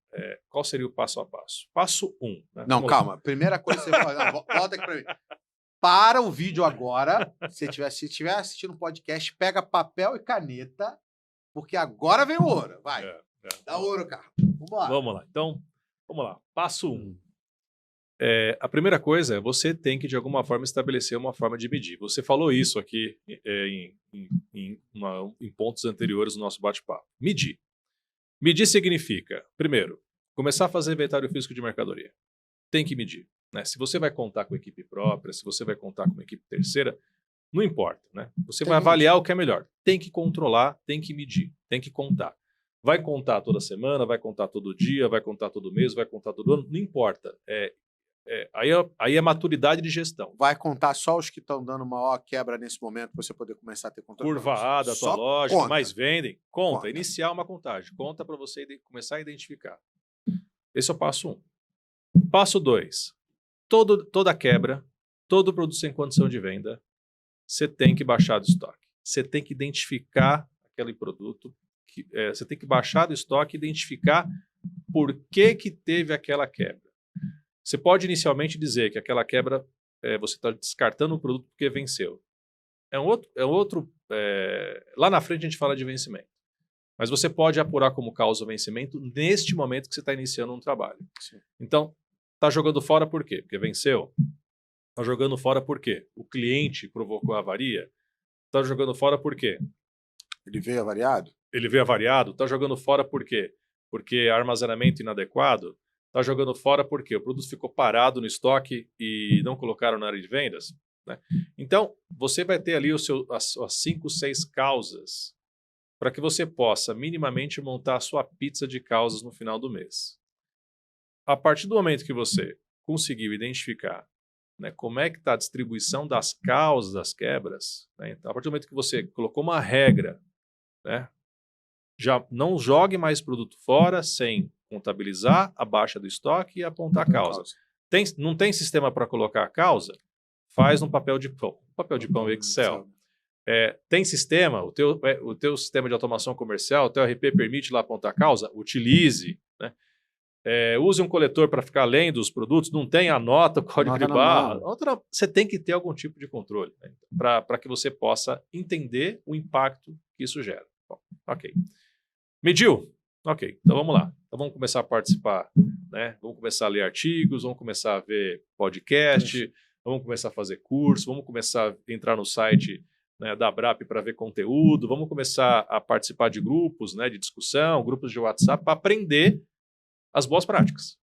qual seria o passo a passo? Passo 1. Né? Não, calma. Primeira coisa que você faz, volta aqui para mim. Para o vídeo agora. Se estiver assistindo o podcast, pega papel e caneta, porque agora vem o ouro. Vai. Dá ouro, cara. Vamos lá. Então, vamos lá. Passo 1. A primeira coisa é você tem que, de alguma forma, estabelecer uma forma de medir. Você falou isso aqui em pontos anteriores do nosso bate-papo. Medir. Medir significa, primeiro, começar a fazer inventário físico de mercadoria. Tem que medir. Né? Se você vai contar com equipe própria, se você vai contar com uma equipe terceira, não importa. Né? Você vai avaliar o que é melhor. Tem que controlar, tem que medir, tem que contar. Vai contar toda semana, vai contar todo dia, vai contar todo mês, vai contar todo ano, não importa. Aí é maturidade de gestão. Vai contar só os que estão dando maior quebra nesse momento para você poder começar a ter controle? Curva A da tua loja, conta. Mais vendem? Conta. Iniciar uma contagem. Conta para você começar a identificar. Esse é o passo 1. Passo 2. Toda quebra, todo produto sem condição de venda, você tem que baixar do estoque. Você tem que identificar aquele produto, você tem que baixar do estoque e identificar por que teve aquela quebra. Você pode inicialmente dizer que aquela quebra, você está descartando o produto porque venceu. Lá na frente a gente fala de vencimento. Mas você pode apurar como causa o vencimento neste momento que você está iniciando um trabalho. Sim. Então, está jogando fora por quê? Porque venceu. Está jogando fora por quê? O cliente provocou a avaria. Está jogando fora por quê? Ele veio avariado? Ele veio avariado. Está jogando fora por quê? porque armazenamento inadequado, está jogando fora porque o produto ficou parado no estoque e não colocaram na área de vendas. Né? Então, você vai ter ali as 5, 6 causas para que você possa minimamente montar a sua pizza de causas no final do mês. A partir do momento que você conseguiu identificar, né, como é que está a distribuição das causas das quebras, né, então, a partir do momento que você colocou uma regra, né, já não jogue mais produto fora sem contabilizar a baixa do estoque e apontar a causa. Não tem sistema para colocar a causa? Faz no papel de pão Excel. Tem sistema, o teu sistema de automação comercial, o teu RP permite lá apontar a causa? Utilize. Né? Use um coletor para ficar além dos produtos, não tem, anota o código de barra. Você tem que ter algum tipo de controle, né? Para que você possa entender o impacto que isso gera. Bom, ok. Mediu? Ok, então vamos lá. Então vamos começar a participar, né? Vamos começar a ler artigos, vamos começar a ver podcast, vamos começar a fazer curso, vamos começar a entrar no site, né, da Abrap para ver conteúdo, vamos começar a participar de grupos, né, de discussão, grupos de WhatsApp, para aprender as boas práticas.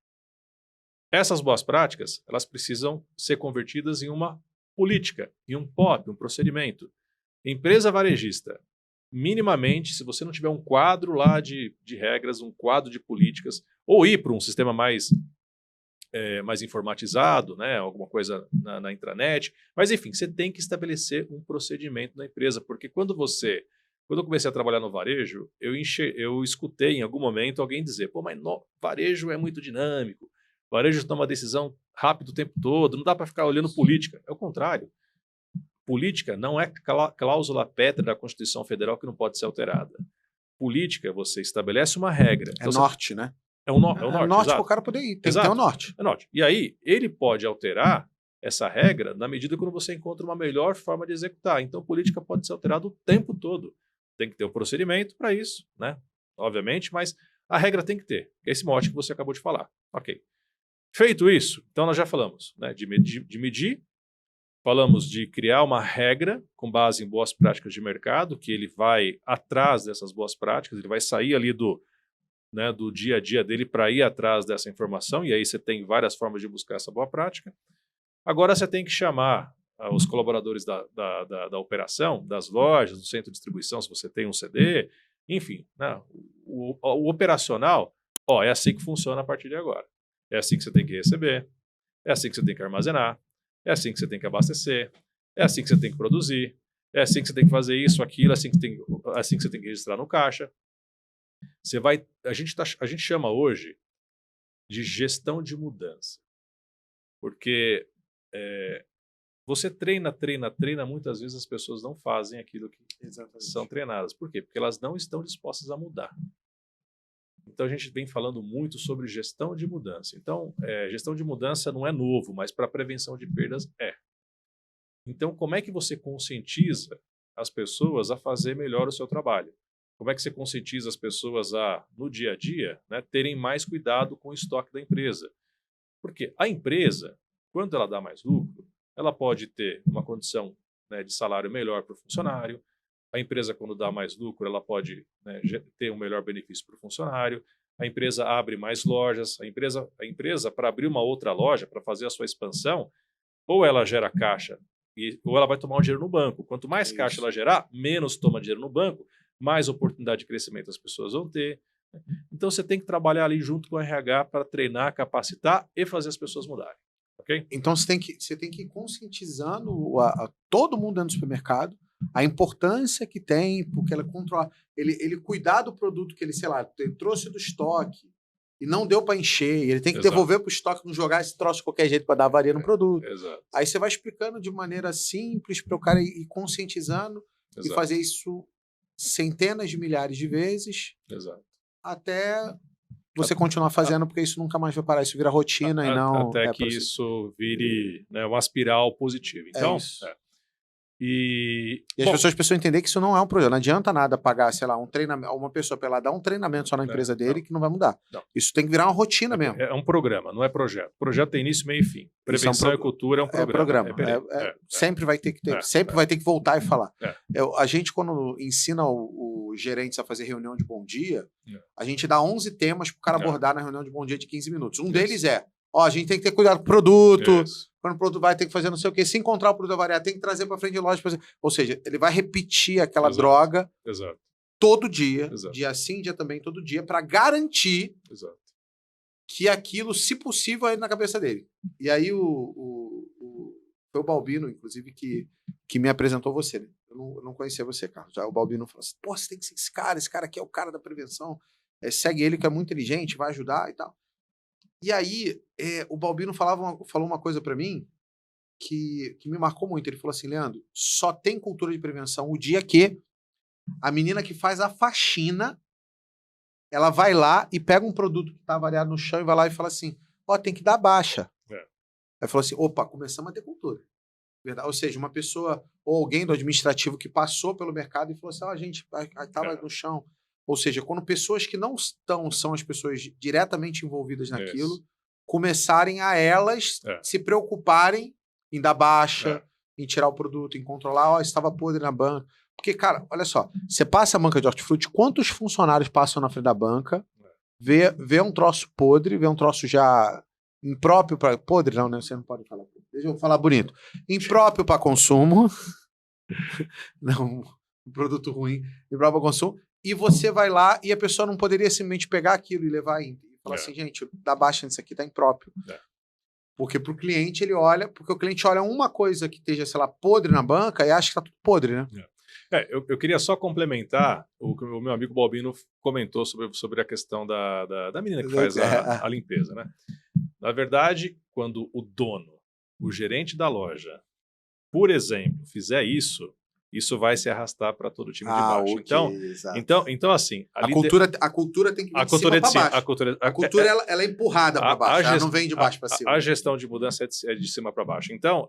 Essas boas práticas, elas precisam ser convertidas em uma política, em um POP, um procedimento. Empresa varejista, minimamente, se você não tiver um quadro lá de regras, um quadro de políticas, ou ir para um sistema mais informatizado, né, alguma coisa na intranet, mas enfim, você tem que estabelecer um procedimento na empresa, porque quando eu comecei a trabalhar no varejo, eu escutei em algum momento alguém dizer, pô, mas varejo é muito dinâmico, varejo toma decisão rápido o tempo todo, não dá para ficar olhando política. É o contrário. Política não é cláusula pétrea da Constituição Federal que não pode ser alterada. Política, você estabelece uma regra. É então, norte, né? É o norte. É norte para o cara poder ir. Tem que ter o norte. É norte. E aí, ele pode alterar essa regra na medida que você encontra uma melhor forma de executar. Então, política pode ser alterada o tempo todo. Tem que ter um procedimento para isso, né? Obviamente, mas a regra tem que ter. Esse mote que você acabou de falar. Ok. Feito isso, então nós já falamos, né, de medir, falamos de criar uma regra com base em boas práticas de mercado, que ele vai atrás dessas boas práticas, ele vai sair ali do dia a dia dele para ir atrás dessa informação, e aí você tem várias formas de buscar essa boa prática. Agora você tem que chamar os colaboradores da operação, das lojas, do centro de distribuição, se você tem um CD, enfim, né, o operacional, é assim que funciona a partir de agora. É assim que você tem que receber, é assim que você tem que armazenar, é assim que você tem que abastecer, é assim que você tem que produzir, é assim que você tem que fazer isso, aquilo, é assim que você tem que registrar no caixa. A gente chama hoje de gestão de mudança, porque você treina, muitas vezes as pessoas não fazem aquilo que são treinadas. Por quê? Porque elas não estão dispostas a mudar. Então, a gente vem falando muito sobre gestão de mudança. Então, gestão de mudança não é novo, mas para prevenção de perdas é. Então, como é que você conscientiza as pessoas a fazer melhor o seu trabalho? Como é que você conscientiza as pessoas a, no dia a dia, né, terem mais cuidado com o estoque da empresa? Porque a empresa, quando ela dá mais lucro, ela pode ter uma condição, né, de salário melhor para o funcionário. A empresa, quando dá mais lucro, ela pode, né, ter um melhor benefício para o funcionário. A empresa abre mais lojas. A empresa, para abrir uma outra loja, para fazer a sua expansão, ou ela gera caixa, ou ela vai tomar um dinheiro no banco. Quanto mais caixa ela gerar, menos toma dinheiro no banco, mais oportunidade de crescimento as pessoas vão ter. Então, você tem que trabalhar ali junto com o RH para treinar, capacitar e fazer as pessoas mudarem. Okay? Então, você tem que ir conscientizando todo mundo dentro do supermercado a importância que tem, porque ela controla, ele cuidar do produto que ele, sei lá, ele trouxe do estoque e não deu para encher, ele tem que devolver para o estoque, não jogar esse troço de qualquer jeito para dar avaria no produto. Aí você vai explicando de maneira simples para o cara ir conscientizando e fazer isso centenas de milhares de vezes até você continuar fazendo, porque isso nunca mais vai parar, isso vira rotina e não... Até que isso vire, né, uma espiral positiva. Então, E as pessoas precisam entender que isso não é um projeto. Não adianta nada pagar, sei lá, um treinamento, uma pessoa para ela dar um treinamento só na empresa dele que não vai mudar. Não. Isso tem que virar uma rotina mesmo. É um programa, não é projeto. Projeto tem início, meio e fim. Prevenção e cultura é um programa. Sempre vai ter que ter, vai ter que voltar e falar. A gente, quando ensina os gerentes a fazer reunião de bom dia, a gente dá 11 temas para o cara abordar na reunião de bom dia de 15 minutos. Um deles é, a gente tem que ter cuidado com o produto. Quando o produto vai ter que fazer não sei o quê. Se encontrar o produto variado, tem que trazer para frente de loja. Ou seja, ele vai repetir aquela droga todo dia, dia sim, dia também, todo dia, para garantir que aquilo, se possível, é na cabeça dele. E aí foi o Balbino, inclusive, que me apresentou você. Né? Eu não conhecia você, Carlos. Já o Balbino falou assim, pô, você tem que ser esse cara aqui é o cara da prevenção. Segue ele, que é muito inteligente, vai ajudar e tal. E aí, o Balbino falou uma coisa para mim que me marcou muito. Ele falou assim, Leandro, só tem cultura de prevenção o dia que a menina que faz a faxina, ela vai lá e pega um produto que tá variado no chão e vai lá e fala assim, tem que dar baixa. Aí falou assim, opa, começamos a ter cultura. Verdade? Ou seja, uma pessoa ou alguém do administrativo que passou pelo mercado e falou assim, gente, estava no chão. Ou seja, quando pessoas que não são as pessoas diretamente envolvidas naquilo, começarem a elas se preocuparem em dar baixa, em tirar o produto, em controlar, estava podre na banca. Porque, cara, olha só, você passa a banca de hortifruti, quantos funcionários passam na frente da banca, vê um troço podre, vê um troço já impróprio para... Podre não, né? Você não pode falar. Deixa eu falar bonito. Impróprio para consumo. Não, um produto ruim, impróprio para consumo. E você vai lá e a pessoa não poderia simplesmente pegar aquilo e levar e falar assim, gente, dá baixa nisso aqui, tá impróprio. Porque pro cliente porque o cliente olha uma coisa que esteja, sei lá, podre na banca e acha que tá tudo podre, né? Eu queria só complementar o que o meu amigo Balbino comentou sobre a questão da menina que faz a limpeza, né? Na verdade, quando o dono, o gerente da loja, por exemplo, fizer isso vai se arrastar para todo o time de baixo. Okay, então assim... A cultura tem que vir de cima para baixo. A cultura ela é empurrada para baixo, ela não vem de baixo para cima. A gestão de mudança é de cima para baixo. Então,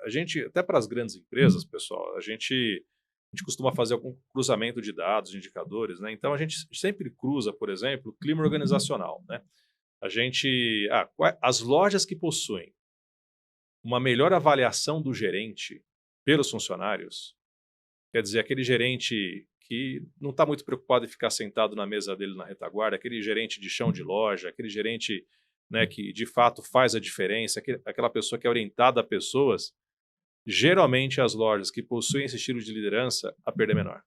a gente, até para as grandes empresas, pessoal, a gente costuma fazer algum cruzamento de dados, de indicadores, né? Então, a gente sempre cruza, por exemplo, o clima organizacional, né? As lojas que possuem uma melhor avaliação do gerente pelos funcionários, quer dizer, aquele gerente que não está muito preocupado em ficar sentado na mesa dele na retaguarda, aquele gerente de chão de loja, aquele gerente, né, que de fato faz a diferença, aquela pessoa que é orientada a pessoas, geralmente as lojas que possuem esse estilo de liderança, a perda é menor.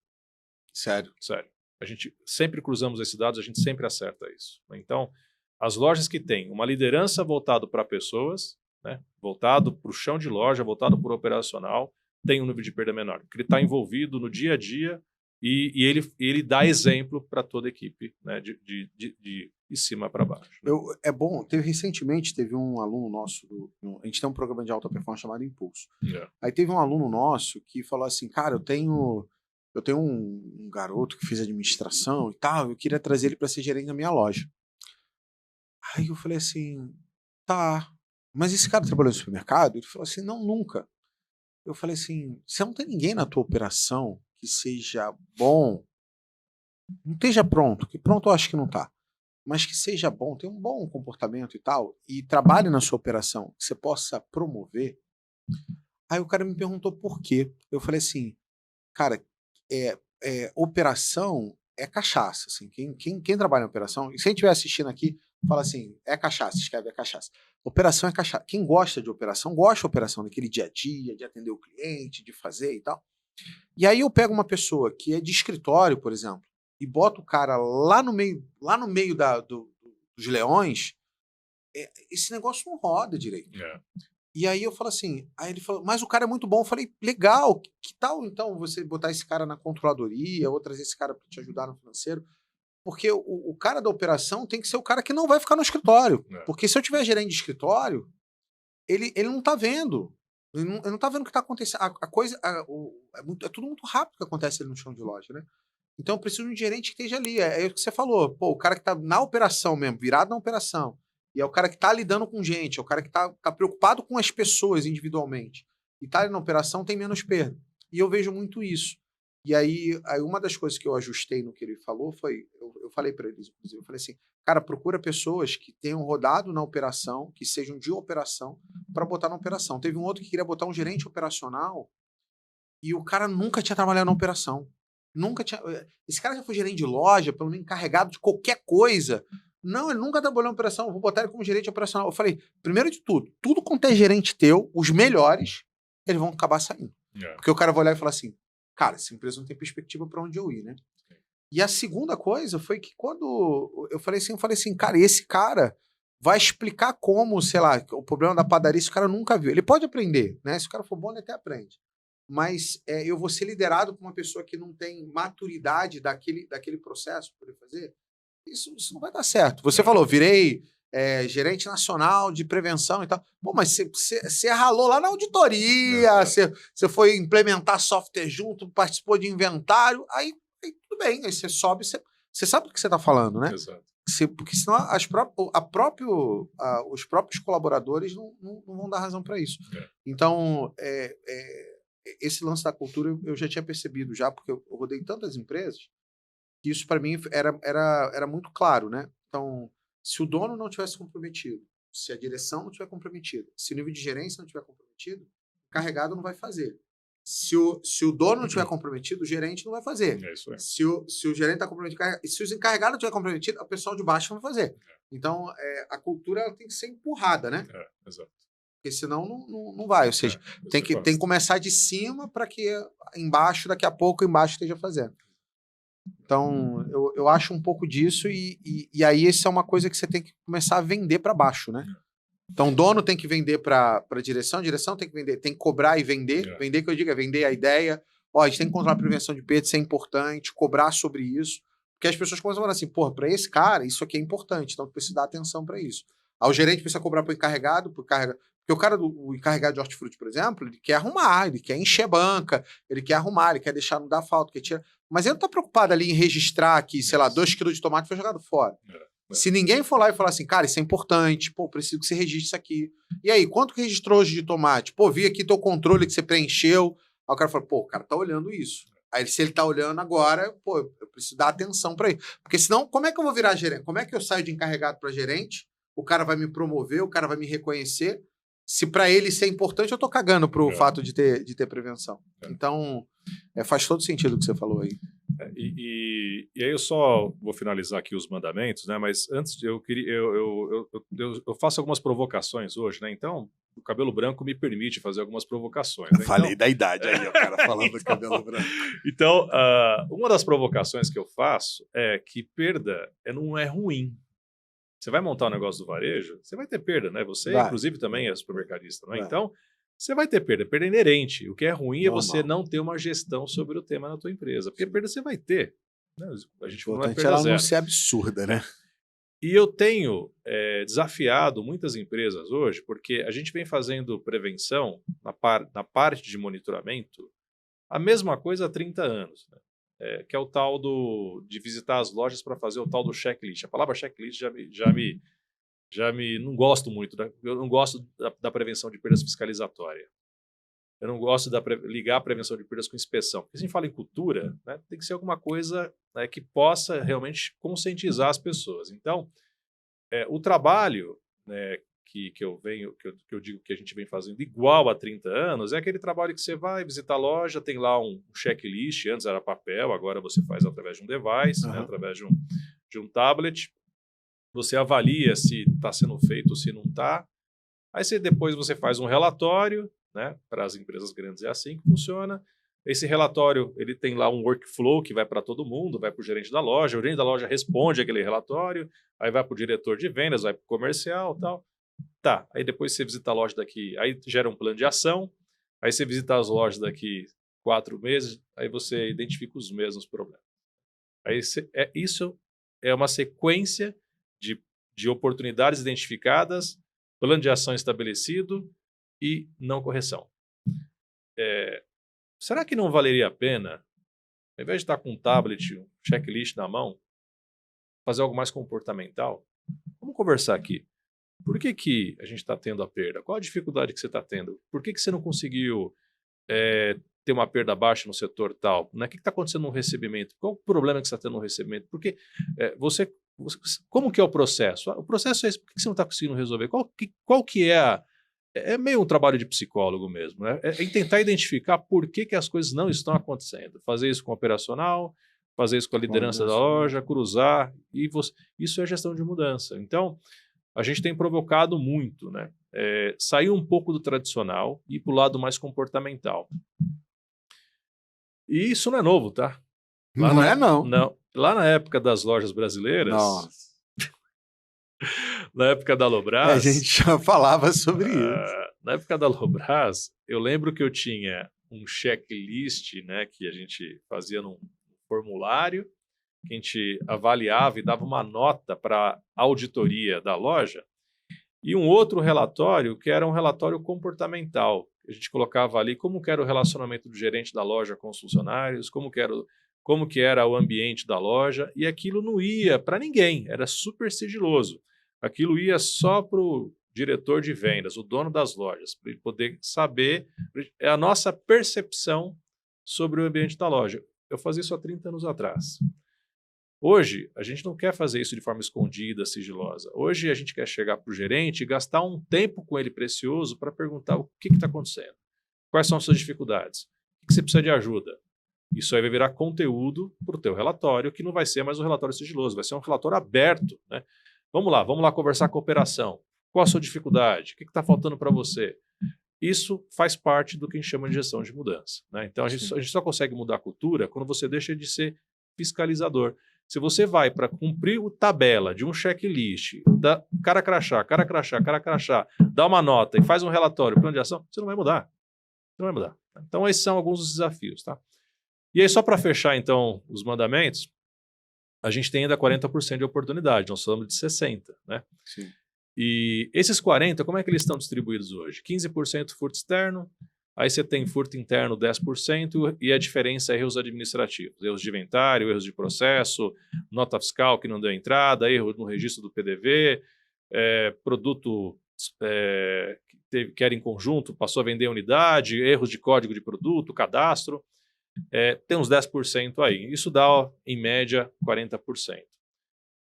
Sério? Sério. A gente sempre cruzamos esses dados, a gente sempre acerta isso. Então, as lojas que têm uma liderança voltada para pessoas, né, voltado para o chão de loja, voltado para o operacional, tem um nível de perda menor, porque ele está envolvido no dia a dia e ele dá exemplo para toda a equipe, né, de cima para baixo. Né? É bom, recentemente teve um aluno nosso, a gente tem um programa de alta performance chamado Impulso. Aí teve um aluno nosso que falou assim, cara, eu tenho um garoto que fez administração e tal, eu queria trazer ele para ser gerente da minha loja. Aí eu falei assim, tá, mas esse cara trabalhou no supermercado? Ele falou assim, não, nunca. Eu falei assim, você não tem ninguém na tua operação que seja bom, não esteja pronto, que pronto eu acho que não tá, mas que seja bom, tenha um bom comportamento e tal, e trabalhe na sua operação, que você possa promover. Aí o cara me perguntou por quê. Eu falei assim, cara, operação é cachaça, assim, quem trabalha em operação, e se a gente estiver assistindo aqui, fala assim, é cachaça, escreve é cachaça. Operação é cachaça. Quem gosta de operação, gosta de operação, daquele dia a dia, de atender o cliente, de fazer e tal. E aí eu pego uma pessoa que é de escritório, por exemplo, e boto o cara lá no meio dos leões, esse negócio não roda direito. E aí eu falo assim, aí ele falou, mas o cara é muito bom. Eu falei, legal, que tal então você botar esse cara na controladoria ou trazer esse cara para te ajudar no financeiro? Porque o cara da operação tem que ser o cara que não vai ficar no escritório. Porque se eu tiver gerente de escritório, ele não tá vendo. Ele não tá vendo o que tá acontecendo. É tudo muito rápido que acontece ali no chão de loja, né? Então eu preciso de um gerente que esteja ali. É o que você falou. Pô, o cara que tá na operação mesmo, virado na operação. E é o cara que tá lidando com gente. É o cara que tá preocupado com as pessoas individualmente. E tá ali na operação tem menos perda. E eu vejo muito isso. E aí uma das coisas que eu ajustei no que ele falou foi, eu falei para eles, inclusive, eu falei assim, cara, procura pessoas que tenham rodado na operação, que sejam de operação, para botar na operação. Teve um outro que queria botar um gerente operacional e o cara nunca tinha trabalhado na operação. Nunca tinha. Esse cara já foi gerente de loja, pelo menos encarregado de qualquer coisa. Não, ele nunca trabalhou na operação, vou botar ele como gerente operacional. Eu falei, primeiro de tudo quanto é gerente teu, os melhores, eles vão acabar saindo. Porque o cara vai olhar e falar assim, cara, essa empresa não tem perspectiva para onde eu ir, né? E a segunda coisa foi que quando eu falei assim, cara, esse cara vai explicar como, sei lá, o problema da padaria, esse cara nunca viu. Ele pode aprender, né? Se o cara for bom, ele até aprende. Mas eu vou ser liderado por uma pessoa que não tem maturidade daquele processo para poder fazer. Isso não vai dar certo. Você falou, virei gerente nacional de prevenção e tal. Bom, mas você ralou lá na auditoria, você foi implementar software junto, participou de inventário, aí tudo bem, aí você sobe, você sabe do que você está falando, né? Exato. Porque senão os próprios colaboradores não vão dar razão para isso. Então, esse lance da cultura eu já tinha percebido já, porque eu rodei tantas empresas, que isso para mim era muito claro, né? Então, se o dono não tivesse comprometido, se a direção não estiver comprometida, se o nível de gerência não estiver comprometido, o encarregado não vai fazer. Se o dono não estiver comprometido, o gerente não vai fazer. Isso é. Se o gerente está comprometido, se os encarregados não estiver comprometido, o pessoal de baixo não vai fazer. Então, a cultura ela tem que ser empurrada, né? Exato. Porque senão não vai. Ou seja, tem que começar de cima para que embaixo, daqui a pouco, embaixo esteja fazendo. Então, eu acho um pouco disso e aí isso é uma coisa que você tem que começar a vender para baixo, né? Então, o dono tem que vender para a direção tem que vender, tem que cobrar e vender. Vender, que eu digo, é vender a ideia. Ó, a gente tem que controlar a prevenção de perda, isso é importante, cobrar sobre isso. Porque as pessoas começam a falar assim, porra, para esse cara, isso aqui é importante, então tu precisa dar atenção para isso. Aí o gerente precisa cobrar para o encarregado, porque o cara o encarregado de hortifruti, por exemplo, ele quer arrumar, ele quer encher banca, ele quer arrumar, ele quer deixar não dar falta, quer tirar. Mas ele não está preocupado ali em registrar que, sei lá, 2 kg de tomate foi jogado fora. Se ninguém for lá e falar assim, cara, isso é importante, pô, preciso que você registre isso aqui. E aí, quanto que registrou hoje de tomate? Pô, vi aqui teu controle que você preencheu. Aí o cara fala, pô, o cara tá olhando isso. Aí se ele tá olhando agora, pô, eu preciso dar atenção para ele. Porque senão, como é que eu vou virar gerente? Como é que eu saio de encarregado para gerente? O cara vai me promover, o cara vai me reconhecer. Se para ele isso é importante, eu tô cagando pro fato de ter prevenção. Então, faz todo sentido o que você falou aí. E aí eu só vou finalizar aqui os mandamentos, né? Mas antes eu queria eu faço algumas provocações hoje, né? Então o cabelo branco me permite fazer algumas provocações. Né? Falei da idade aí, o cara falando do cabelo branco. Então uma das provocações que eu faço é que perda não é ruim. Você vai montar um negócio do varejo, você vai ter perda, né? Você, inclusive, também é supermercadista, não é? Então você vai ter perda é inerente. O que é ruim é você não ter uma gestão sobre o tema na tua empresa. Porque perda você vai ter. Né? A gente não é perda ela zero. não ser absurda, né? E eu tenho desafiado muitas empresas hoje, porque a gente vem fazendo prevenção na parte de monitoramento a mesma coisa há 30 anos. Né? Que é o tal de visitar as lojas para fazer o tal do checklist. A palavra checklist não gosto muito, eu não gosto da prevenção de perdas fiscalizatória. Eu não gosto de ligar a prevenção de perdas com inspeção. Porque se a gente fala em cultura, né, tem que ser alguma coisa que possa realmente conscientizar as pessoas. Então, o trabalho que eu digo que a gente vem fazendo igual há 30 anos é aquele trabalho que você vai visitar a loja, tem lá um checklist, antes era papel, agora você faz através de um device, né, através de um tablet. Você avalia se está sendo feito ou se não está. Aí depois você faz um relatório, né? Para as empresas grandes é assim que funciona. Esse relatório ele tem lá um workflow que vai para todo mundo, vai para o gerente da loja, o gerente da loja responde aquele relatório, aí vai para o diretor de vendas, vai para o comercial e tal. Tá, aí depois você visita a loja daqui, aí gera um plano de ação, aí você visita as lojas daqui 4 meses, aí você identifica os mesmos problemas. Aí isso é uma sequência de oportunidades identificadas, plano de ação estabelecido e não correção. Será que não valeria a pena, ao invés de estar com um tablet, um checklist na mão, fazer algo mais comportamental? Vamos conversar aqui. Por que a gente está tendo a perda? Qual a dificuldade que você está tendo? Por que você não conseguiu ter uma perda baixa no setor tal? Né? O que está acontecendo no recebimento? Qual o problema que você está tendo no recebimento? Porque como que é o processo? O processo é esse, por que você não está conseguindo resolver? Qual que é É meio um trabalho de psicólogo mesmo, né? É tentar identificar por que as coisas não estão acontecendo. Fazer isso com o operacional, fazer isso com a liderança da loja, cruzar, isso é gestão de mudança. Então, a gente tem provocado muito, né? Sair um pouco do tradicional e ir para o lado mais comportamental. E isso não é novo, tá? Não. Lá na época das lojas brasileiras... Nossa. Na época da Lobras... A gente já falava sobre isso. Na época da Lobras, eu lembro que eu tinha um checklist, né, que a gente fazia num formulário, que a gente avaliava e dava uma nota para a auditoria da loja, e um outro relatório que era um relatório comportamental. A gente colocava ali como que era o relacionamento do gerente da loja com os funcionários, como que era o ambiente da loja, e aquilo não ia para ninguém, era super sigiloso. Aquilo ia só para o diretor de vendas, o dono das lojas, para ele poder saber a nossa percepção sobre o ambiente da loja. Eu fazia isso há 30 anos atrás. Hoje, a gente não quer fazer isso de forma escondida, sigilosa. Hoje, a gente quer chegar para o gerente e gastar um tempo com ele precioso para perguntar o que está acontecendo, quais são as suas dificuldades, o que você precisa de ajuda. Isso aí vai virar conteúdo para o teu relatório, que não vai ser mais um relatório sigiloso, vai ser um relatório aberto, né? Vamos lá conversar com a operação. Qual a sua dificuldade? O que está faltando para você? Isso faz parte do que a gente chama de gestão de mudança, né? Então, a gente só consegue mudar a cultura quando você deixa de ser fiscalizador. Se você vai para cumprir a tabela de um checklist, cara crachá, dá uma nota e faz um relatório, plano de ação, você não vai mudar. Não vai mudar. Então, esses são alguns dos desafios, tá? E aí, só para fechar, então, os mandamentos, a gente tem ainda 40% de oportunidade, nós falamos de 60%, né? Sim. E esses 40%, como é que eles estão distribuídos hoje? 15% furto externo, aí você tem furto interno 10% e a diferença é erros administrativos, erros de inventário, erros de processo, nota fiscal que não deu entrada, erro no registro do PDV, produto que era em conjunto, passou a vender unidade, erros de código de produto, cadastro. Tem uns 10% aí. Isso dá, em média, 40%.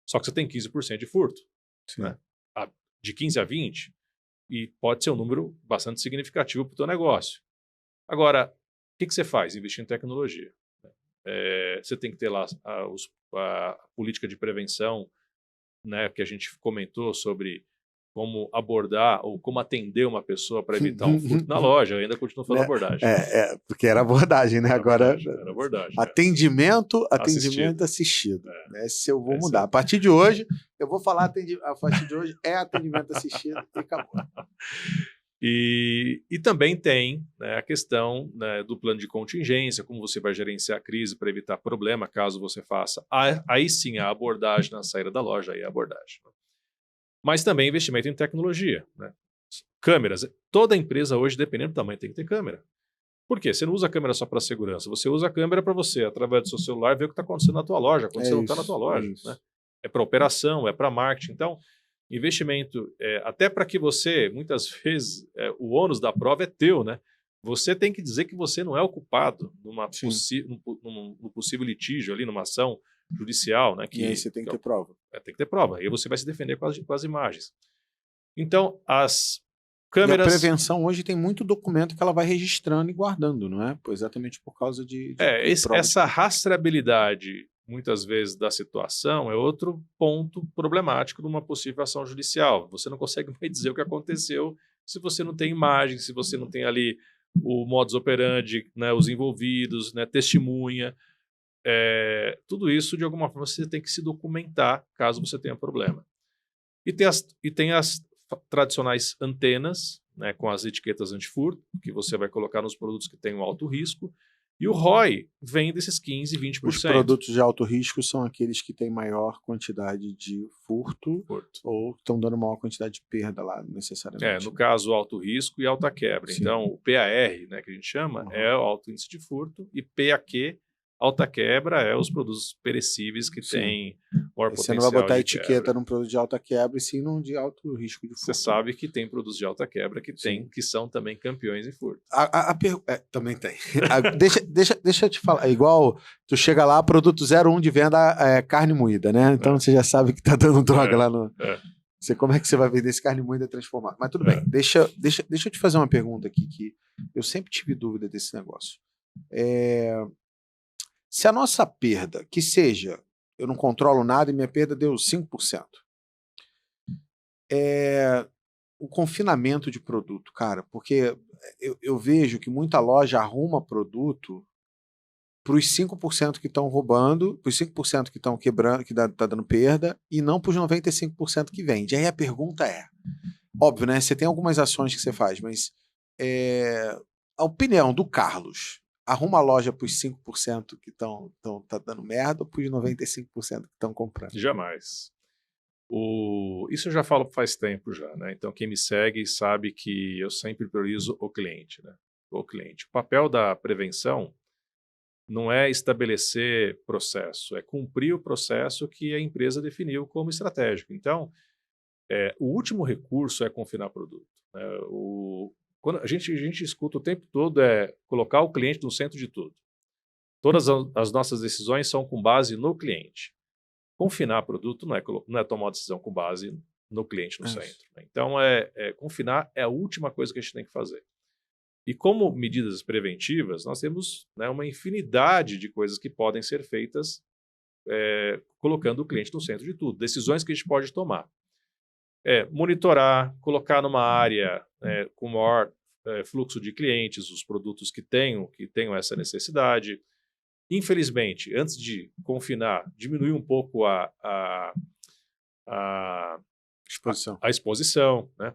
Só que você tem 15% de furto. Né? De 15 a 20, e pode ser um número bastante significativo para o teu negócio. Agora, o que você faz? Investir em tecnologia. Você tem que ter lá a política de prevenção, né, que a gente comentou sobre como abordar ou como atender uma pessoa para evitar um furto na loja. Eu ainda continuo falando abordagem. Porque era abordagem, né? Agora, era abordagem. Atendimento assistido. Esse eu vou mudar. A partir de hoje, eu vou falar a partir de hoje é atendimento assistido e acabou. E também tem, né, a questão, né, do plano de contingência, como você vai gerenciar a crise para evitar problema, caso você faça. Aí sim a abordagem na saída da loja, aí é a abordagem. Mas também investimento em tecnologia, né? Câmeras. Toda empresa hoje, dependendo do tamanho, tem que ter câmera. Por quê? Você não usa a câmera só para segurança, você usa a câmera para você, através do seu celular, ver o que está acontecendo na tua loja, quando você não está na tua loja. Né? É para operação, é para marketing. Então, investimento, até para que você, muitas vezes, o ônus da prova é teu, né? Você tem que dizer que você não é o culpado no possível litígio ali, numa ação judicial, né? E aí você tem que ter prova. Tem que ter prova. Aí você vai se defender com as imagens. Então, as câmeras... E a prevenção hoje tem muito documento que ela vai registrando e guardando, não é? Exatamente por causa de essa rastreabilidade, muitas vezes, da situação é outro ponto problemático de uma possível ação judicial. Você não consegue mais dizer o que aconteceu se você não tem imagem, se você não tem ali o modus operandi, né, os envolvidos, né, testemunha. Tudo isso, de alguma forma, você tem que se documentar caso você tenha problema. E tem as tradicionais antenas, né, com as etiquetas antifurto, que você vai colocar nos produtos que têm um alto risco, e o ROI vem desses 15%, 20%. Os produtos de alto risco são aqueles que têm maior quantidade de furto. Ou estão dando maior quantidade de perda lá, necessariamente. No caso, alto risco e alta quebra. Sim. Então, o PAR, né, que a gente chama, é o alto índice de furto, e PAQ Alta quebra é os produtos perecíveis que têm maior Você potencial não vai botar de etiqueta quebra. num produto de alta quebra e sim num de alto risco de furto. Você sabe que tem produtos de alta quebra que são também campeões em furto. Também tem. Deixa eu te falar. É igual tu chega lá, produto 01 de venda, carne moída, né? Então você já sabe que tá dando droga lá no... Você, como é que você vai vender esse carne moída transformada? Mas tudo bem. Deixa eu te fazer uma pergunta aqui, que eu sempre tive dúvida desse negócio. Se a nossa perda, que seja, eu não controlo nada e minha perda deu 5%. O confinamento de produto, cara, porque eu vejo que muita loja arruma produto para os 5% que estão roubando, para os 5% que estão quebrando, que tá dando perda, e não para os 95% que vende. Aí a pergunta óbvio, né? Você tem algumas ações que você faz, mas a opinião do Carlos, arruma a loja para os 5% que tá dando merda ou para os 95% que estão comprando? Jamais. Isso eu já falo faz tempo já, né? Então quem me segue sabe que eu sempre priorizo o cliente, né? O cliente. O papel da prevenção não é estabelecer processo, é cumprir o processo que a empresa definiu como estratégico. Então, o último recurso é confinar produto, né? Quando a gente escuta o tempo todo colocar o cliente no centro de tudo. Todas as nossas decisões são com base no cliente. Confinar produto não é tomar uma decisão com base no cliente no centro, né? Então, confinar é a última coisa que a gente tem que fazer. E como medidas preventivas, nós temos, né, uma infinidade de coisas que podem ser feitas colocando o cliente no centro de tudo. Decisões que a gente pode tomar. Monitorar, colocar numa área com maior fluxo de clientes, os produtos que tenham essa necessidade. Infelizmente, antes de confinar, diminuir um pouco a exposição, né?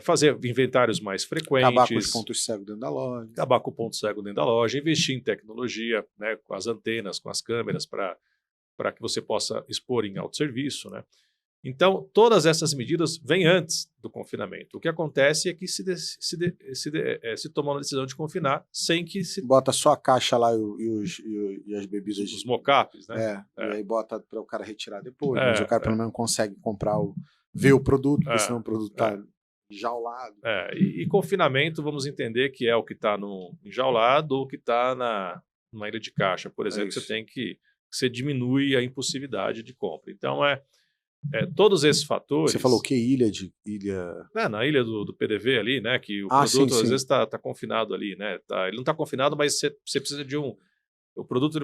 Fazer inventários mais frequentes. Acabar com os pontos cegos dentro da loja. Acabar com o ponto cego dentro da loja. Investir em tecnologia, né, com as antenas, com as câmeras, para que você possa expor em autosserviço, né? Então, todas essas medidas vêm antes do confinamento. O que acontece é que se toma uma decisão de confinar sem que se... Bota só a caixa lá e as bebidas... Os mock-ups, né? E aí bota para o cara retirar depois, mas o cara pelo menos consegue comprar, ver o produto, porque senão o produto está enjaulado. E confinamento, vamos entender que é o que está enjaulado ou que está numa ilha de caixa, por exemplo, você diminui a impulsividade de compra. Então, todos esses fatores... Você falou o que? Ilha? Na ilha do PDV ali, né? Que o produto às vezes está confinado ali, né? Ele não está confinado, mas você precisa de o produto,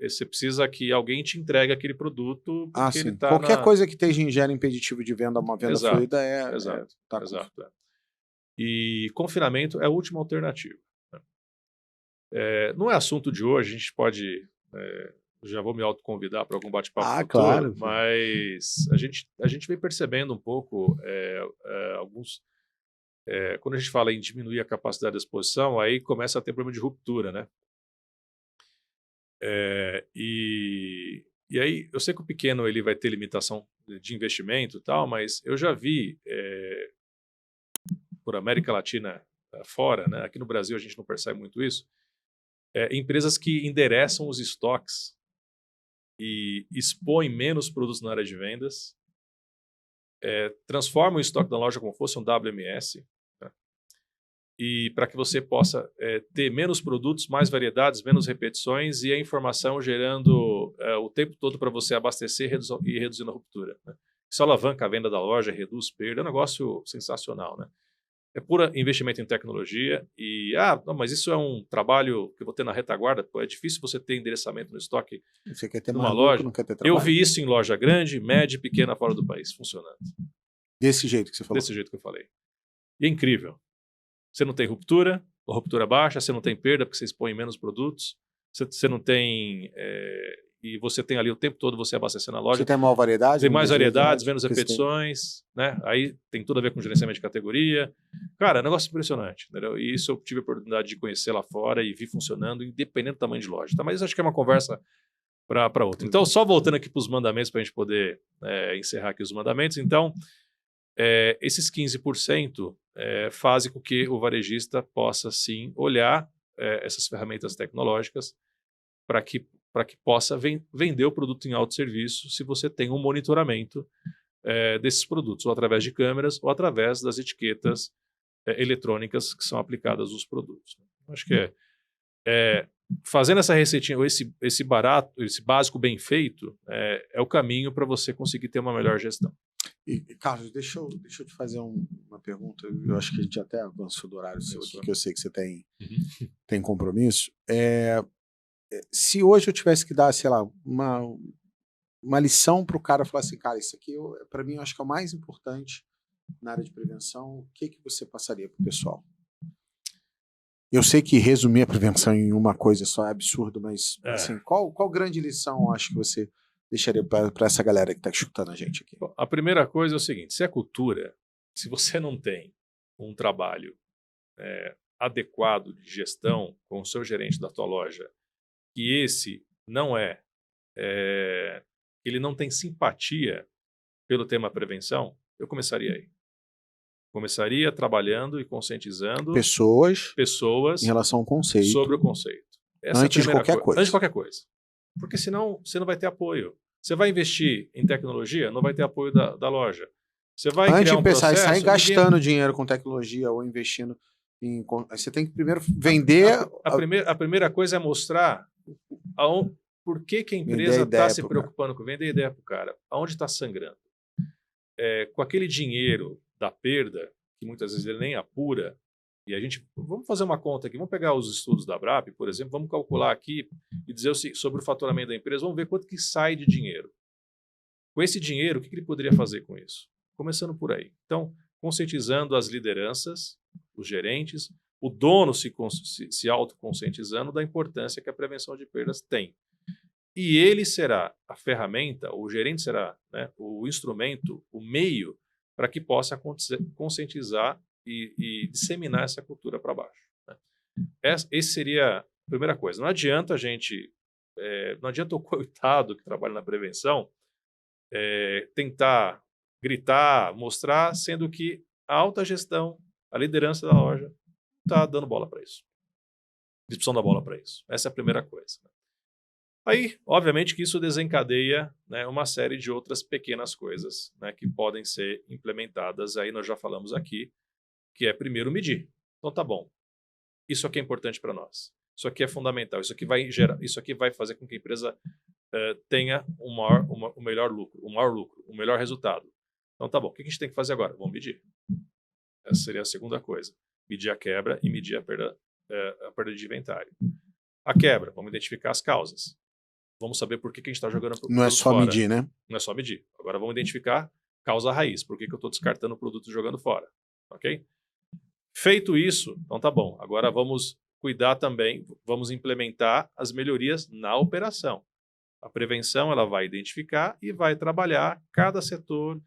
você precisa que alguém te entregue aquele produto. Porque ele tá qualquer coisa que gera impeditivo de venda, uma venda fluida Exato. E confinamento é a última alternativa, né? Não é assunto de hoje, a gente pode... já vou me autoconvidar para algum bate-papo futuro, claro. Mas a gente vem percebendo um pouco quando a gente fala em diminuir a capacidade de exposição, aí começa a ter problema de ruptura, né? E aí, eu sei que o pequeno ele vai ter limitação de investimento e tal, mas eu já vi por América Latina fora, né? Aqui no Brasil a gente não percebe muito isso, empresas que endereçam os estoques e expõem menos produtos na área de vendas, transformam o estoque da loja como fosse um WMS, né? E para que você possa ter menos produtos, mais variedades, menos repetições e a informação gerando o tempo todo para você abastecer e reduzindo a ruptura, né? Isso alavanca a venda da loja, reduz perda, é um negócio sensacional, né? É puro investimento em tecnologia e, não, mas isso é um trabalho que eu vou ter na retaguarda, é difícil você ter endereçamento no estoque você quer ter numa loja. Não quer ter trabalho. Eu vi isso em loja grande, média e pequena fora do país, funcionando. Desse jeito que você falou? Desse jeito que eu falei. E é incrível. Você não tem ruptura, ou ruptura baixa, você não tem perda porque você expõe menos produtos, você não tem... e você tem ali o tempo todo você abastecendo a loja. Você tem maior variedade? Tem mais variedades, menos repetições, né? Aí tem tudo a ver com gerenciamento de categoria. Cara, é um negócio impressionante, entendeu? E isso eu tive a oportunidade de conhecer lá fora e vi funcionando, independente do tamanho de loja. Tá? Mas isso acho que é uma conversa para outra. Então, só voltando aqui para os mandamentos, para a gente poder encerrar aqui os mandamentos. Então, esses 15% fazem com que o varejista possa, sim, olhar essas ferramentas tecnológicas para que possa vender o produto em autosserviço se você tem um monitoramento desses produtos, ou através de câmeras, ou através das etiquetas eletrônicas que são aplicadas nos produtos. Acho que fazendo essa receitinha, ou esse básico bem feito, é o caminho para você conseguir ter uma melhor gestão. E, Carlos, deixa eu te fazer uma pergunta. Eu acho que a gente até avançou do horário seu aqui, que eu sei que você tem compromisso. Se hoje eu tivesse que dar, sei lá, uma lição para o cara falar assim, cara, isso aqui para mim eu acho que é o mais importante na área de prevenção, o que você passaria para o pessoal? Eu sei que resumir a prevenção em uma coisa só é absurdo, mas assim, qual grande lição acho que você deixaria para essa galera que está escutando a gente aqui? Bom, a primeira coisa é o seguinte, se é cultura, se você não tem um trabalho adequado de gestão com o seu gerente da tua loja, que esse não ele não tem simpatia pelo tema prevenção, eu começaria aí. Começaria trabalhando e conscientizando pessoas em relação ao conceito. Sobre o conceito. Antes de qualquer coisa. Antes de qualquer coisa. Porque senão você não vai ter apoio. Você vai investir em tecnologia, não vai ter apoio da loja. Você vai antes criar um de pensar processo, em sair gastando dinheiro com tecnologia ou investindo em... Você tem que primeiro vender... A primeira coisa é mostrar por que a empresa está se preocupando com vender a ideia para o cara. Aonde está sangrando. Com aquele dinheiro da perda, que muitas vezes ele nem apura, e a gente, vamos fazer uma conta aqui, vamos pegar os estudos da Abrap, por exemplo, vamos calcular aqui e dizer sobre o faturamento da empresa, vamos ver quanto que sai de dinheiro. Com esse dinheiro, o que ele poderia fazer com isso? Começando por aí. Então, conscientizando as lideranças, os gerentes, o dono se autoconscientizando da importância que a prevenção de perdas tem. E ele será a ferramenta, o gerente será o instrumento, o meio para que possa conscientizar e disseminar essa cultura para baixo. Essa seria a primeira coisa. Não adianta não adianta o coitado que trabalha na prevenção tentar gritar, mostrar, sendo que a alta gestão, a liderança da loja está dando bola para isso. Eles precisam dar bola para isso. Essa é a primeira coisa. Aí, obviamente, que isso desencadeia uma série de outras pequenas coisas que podem ser implementadas. Aí nós já falamos aqui, que é primeiro medir. Então tá bom. Isso aqui é importante para nós. Isso aqui é fundamental. Isso aqui vai fazer com que a empresa tenha o melhor lucro, o melhor resultado. Então tá bom. O que a gente tem que fazer agora? Vamos medir. Essa seria a segunda coisa. Medir a quebra e medir a perda de inventário. A quebra, vamos identificar as causas. Vamos saber por que a gente está jogando produto fora. Não é só medir, né? Não é só medir. Agora vamos identificar causa raiz. Por que eu estou descartando o produto e jogando fora. Ok? Feito isso, então tá bom. Agora vamos cuidar também, vamos implementar as melhorias na operação. A prevenção ela vai identificar e vai trabalhar cada setor.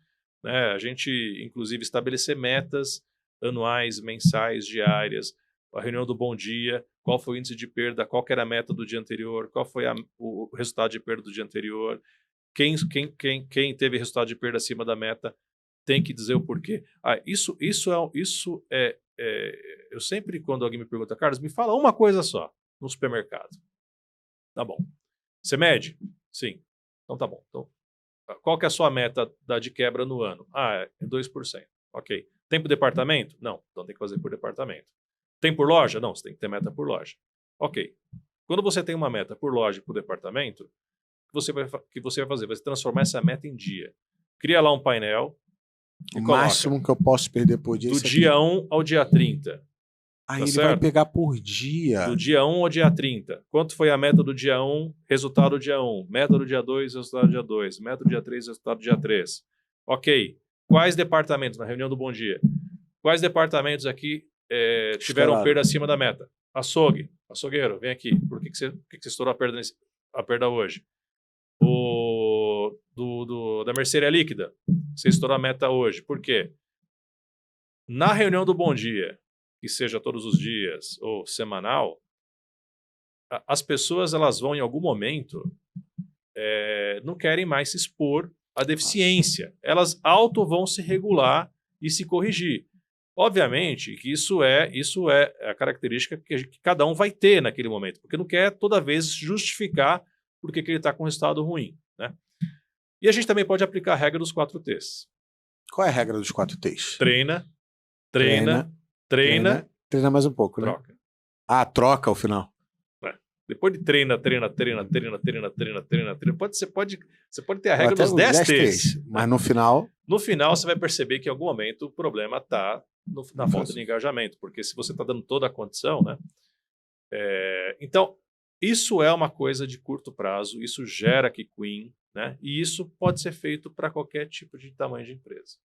A gente, inclusive, estabelecer metas anuais, mensais, diárias. A reunião do Bom Dia, qual foi o índice de perda, qual que era a meta do dia anterior, qual foi o resultado de perda do dia anterior, quem teve resultado de perda acima da meta tem que dizer o porquê. Eu sempre, quando alguém me pergunta, Carlos, me fala uma coisa só no supermercado. Tá bom. Você mede? Sim. Então tá bom. Então, qual que é a sua meta de quebra no ano? É 2%. Ok. Tem por departamento? Não. Então tem que fazer por departamento. Tem por loja? Não, você tem que ter meta por loja. Ok. Quando você tem uma meta por loja e por departamento, o que você vai fazer? Vai transformar essa meta em dia. Cria lá um painel. O máximo que eu posso perder por dia. Do dia 1 ao dia 30. Aí ele vai pegar por dia. Do dia 1 ao dia 30. Quanto foi a meta do dia 1, resultado do dia 1. Meta do dia 2, resultado do dia 2. Meta do dia 3, resultado do dia 3. Ok. Quais departamentos, na reunião do Bom Dia, quais departamentos aqui tiveram perda acima da meta? Açougueiro, vem aqui. Por que você estourou a perda hoje? Da mercearia líquida, você estourou a meta hoje. Por quê? Na reunião do Bom Dia, que seja todos os dias ou semanal, as pessoas elas vão em algum momento não querem mais se expor à deficiência. Elas vão se regular e se corrigir. Obviamente que isso é a característica que cada um vai ter naquele momento, porque não quer toda vez justificar por que ele está com um resultado ruim, né? E a gente também pode aplicar a regra dos 4 T's. Qual é a regra dos 4 T's? Treina, Treina mais um pouco, né? troca. Ah, troca ao final. Depois de treina, você pode ter a regra dos 10 T's. Mas no final... No final, você vai perceber que em algum momento o problema está na falta de engajamento, porque se você está dando toda a condição, né? Então, isso é uma coisa de curto prazo, isso gera Queen, né? E isso pode ser feito para qualquer tipo de tamanho de empresa.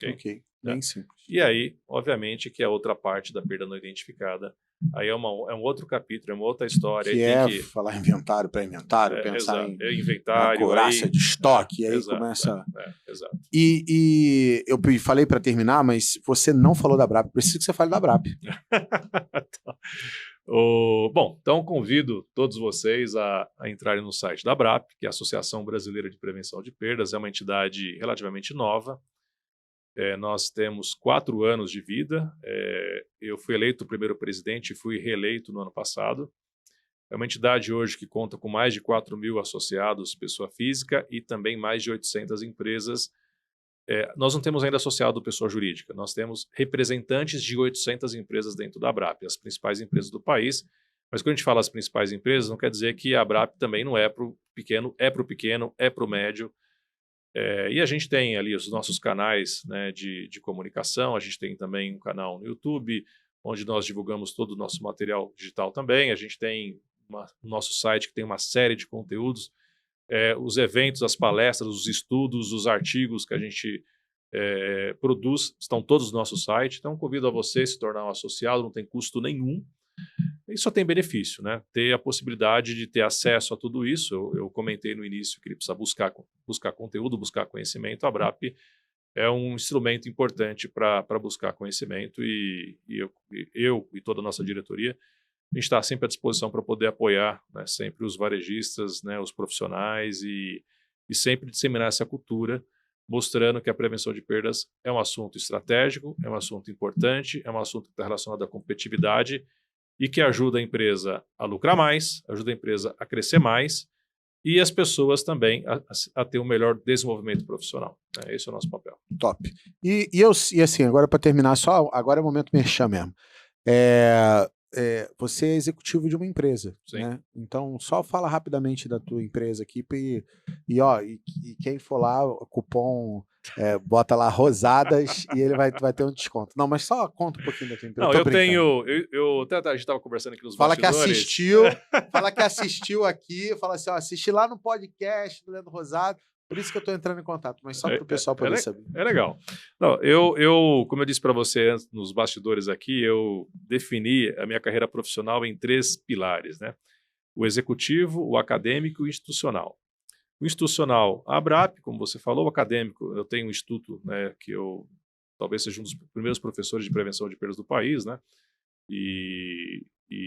Ok, bem simples. E aí, obviamente, que a outra parte da perda não identificada, aí é um outro capítulo, é uma outra história. Que falar inventário para inventário, pensar em inventário, acurácia de estoque, aí exato, começa... Exato. E eu falei para terminar, mas você não falou da BRAP, preciso que você fale da BRAP. Bom, então convido todos vocês a entrarem no site da BRAP, que é a Associação Brasileira de Prevenção de Perdas, é uma entidade relativamente nova. Nós temos 4 anos de vida. Eu fui eleito o primeiro presidente e fui reeleito no ano passado. É uma entidade hoje que conta com mais de 4.000 associados, pessoa física, e também mais de 800 empresas. Nós não temos ainda associado pessoa jurídica, nós temos representantes de 800 empresas dentro da BRAP, as principais empresas do país. Mas quando a gente fala as principais empresas, não quer dizer que a BRAP também não é para o pequeno, é para o médio. E a gente tem ali os nossos canais, né, de comunicação, a gente tem também um canal no YouTube, onde nós divulgamos todo o nosso material digital também, a gente tem o nosso site que tem uma série de conteúdos, os eventos, as palestras, os estudos, os artigos que a gente produz, estão todos no nosso site, então convido a você a se tornar um associado, não tem custo nenhum, e só tem benefício, né? Ter a possibilidade de ter acesso a tudo isso. Eu comentei no início que ele precisa buscar conteúdo, buscar conhecimento. A BRAP é um instrumento importante para buscar conhecimento e eu e toda a nossa diretoria, a gente está sempre à disposição para poder apoiar, né, sempre os varejistas, né, os profissionais e sempre disseminar essa cultura, mostrando que a prevenção de perdas é um assunto estratégico, é um assunto importante, é um assunto que está relacionado à competitividade e que ajuda a empresa a lucrar mais, ajuda a empresa a crescer mais e as pessoas também a ter um melhor desenvolvimento profissional. Esse é o nosso papel. Top. E assim, agora para terminar, agora é o momento merchan mesmo. Você é executivo de uma empresa, né? Então só fala rapidamente da tua empresa aqui e quem for lá, o cupom bota lá Rosadas e ele vai ter um desconto. Não, mas só conta um pouquinho da tua empresa. Não, até a gente estava conversando aqui nos bastidores. Fala que assistiu aqui, fala assim, assisti lá no podcast do Leandro Rosado. Por isso que eu estou entrando em contato, mas só para o pessoal poder saber. É legal. Não, como eu disse para você antes, nos bastidores aqui, eu defini a minha carreira profissional em 3 pilares, né? O executivo, o acadêmico e o institucional. O institucional, a BRAP, como você falou, o acadêmico, eu tenho um instituto, né, que eu talvez seja um dos primeiros professores de prevenção de perdas do país, né? E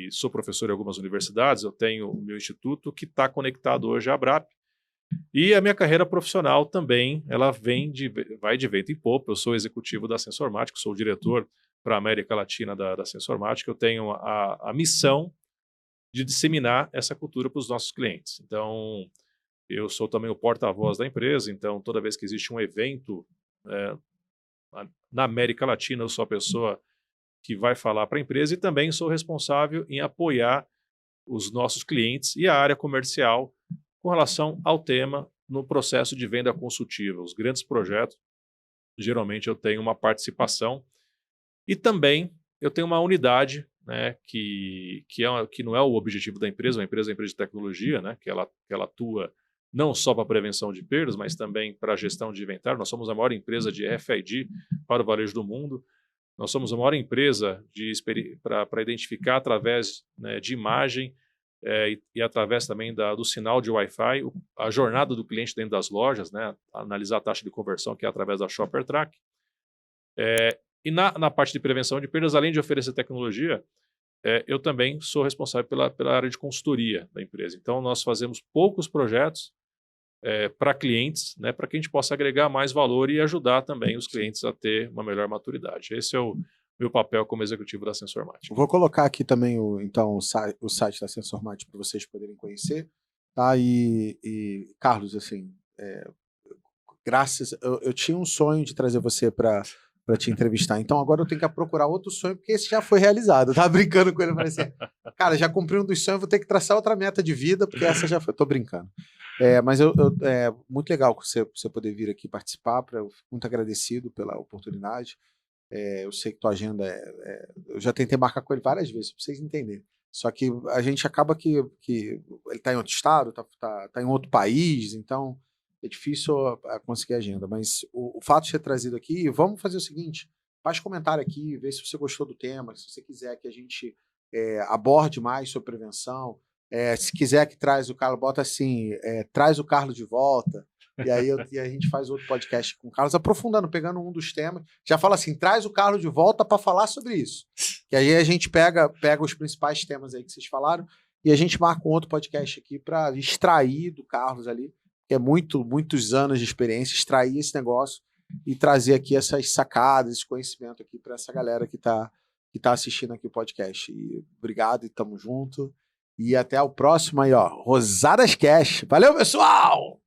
sou professor em algumas universidades, eu tenho o meu instituto que está conectado hoje à BRAP. E a minha carreira profissional também, ela vai de vento em popa. Eu sou executivo da Sensormática, sou o diretor para a América Latina da Sensormática. Eu tenho a missão de disseminar essa cultura para os nossos clientes. Então, eu sou também o porta-voz da empresa, então toda vez que existe um evento na América Latina, eu sou a pessoa que vai falar para a empresa e também sou responsável em apoiar os nossos clientes e a área comercial com relação ao tema no processo de venda consultiva. Os grandes projetos, geralmente eu tenho uma participação e também eu tenho uma unidade, né, que não é o objetivo da empresa, uma empresa de tecnologia, né, que ela atua não só para a prevenção de perdas, mas também para a gestão de inventário. Nós somos a maior empresa de RFID para o varejo do mundo. Nós somos a maior empresa para identificar através, né, de imagem e através também do sinal de Wi-Fi, a jornada do cliente dentro das lojas, né, analisar a taxa de conversão, que é através da Shopper Track. E na parte de prevenção de perdas, além de oferecer tecnologia, eu também sou responsável pela área de consultoria da empresa. Então, nós fazemos poucos projetos para clientes, né, para que a gente possa agregar mais valor e ajudar também os clientes a ter uma melhor maturidade. Esse é o meu papel como executivo da Sensormate. Vou colocar aqui também o site da Sensormate para vocês poderem conhecer, tá? E Carlos, assim, eu tinha um sonho de trazer você para te entrevistar, então agora eu tenho que procurar outro sonho, porque esse já foi realizado. Eu tava brincando com ele, eu falei assim, cara, já cumpri um dos sonhos, vou ter que traçar outra meta de vida, porque essa já foi. Tô brincando. Mas muito legal você poder vir aqui participar, eu fico muito agradecido pela oportunidade. Eu sei que tua agenda eu já tentei marcar com ele várias vezes, pra vocês entenderem. Só que a gente acaba que ele tá em outro estado, tá em outro país, então é difícil conseguir agenda. Mas o fato de ser trazido aqui, vamos fazer o seguinte, faz comentário aqui, vê se você gostou do tema, se você quiser que a gente aborde mais sobre prevenção, se quiser que traz o Carlos, bota assim, traz o Carlos de volta, e aí a gente faz outro podcast com o Carlos, aprofundando, pegando um dos temas, já fala assim, traz o Carlos de volta para falar sobre isso. Que aí a gente pega os principais temas aí que vocês falaram, e a gente marca um outro podcast aqui para extrair do Carlos ali, que é muitos anos de experiência, extrair esse negócio e trazer aqui essas sacadas, esse conhecimento aqui para essa galera que tá assistindo aqui o podcast. E obrigado e tamo junto. E até o próximo aí, ó. Rosadas Cash. Valeu, pessoal!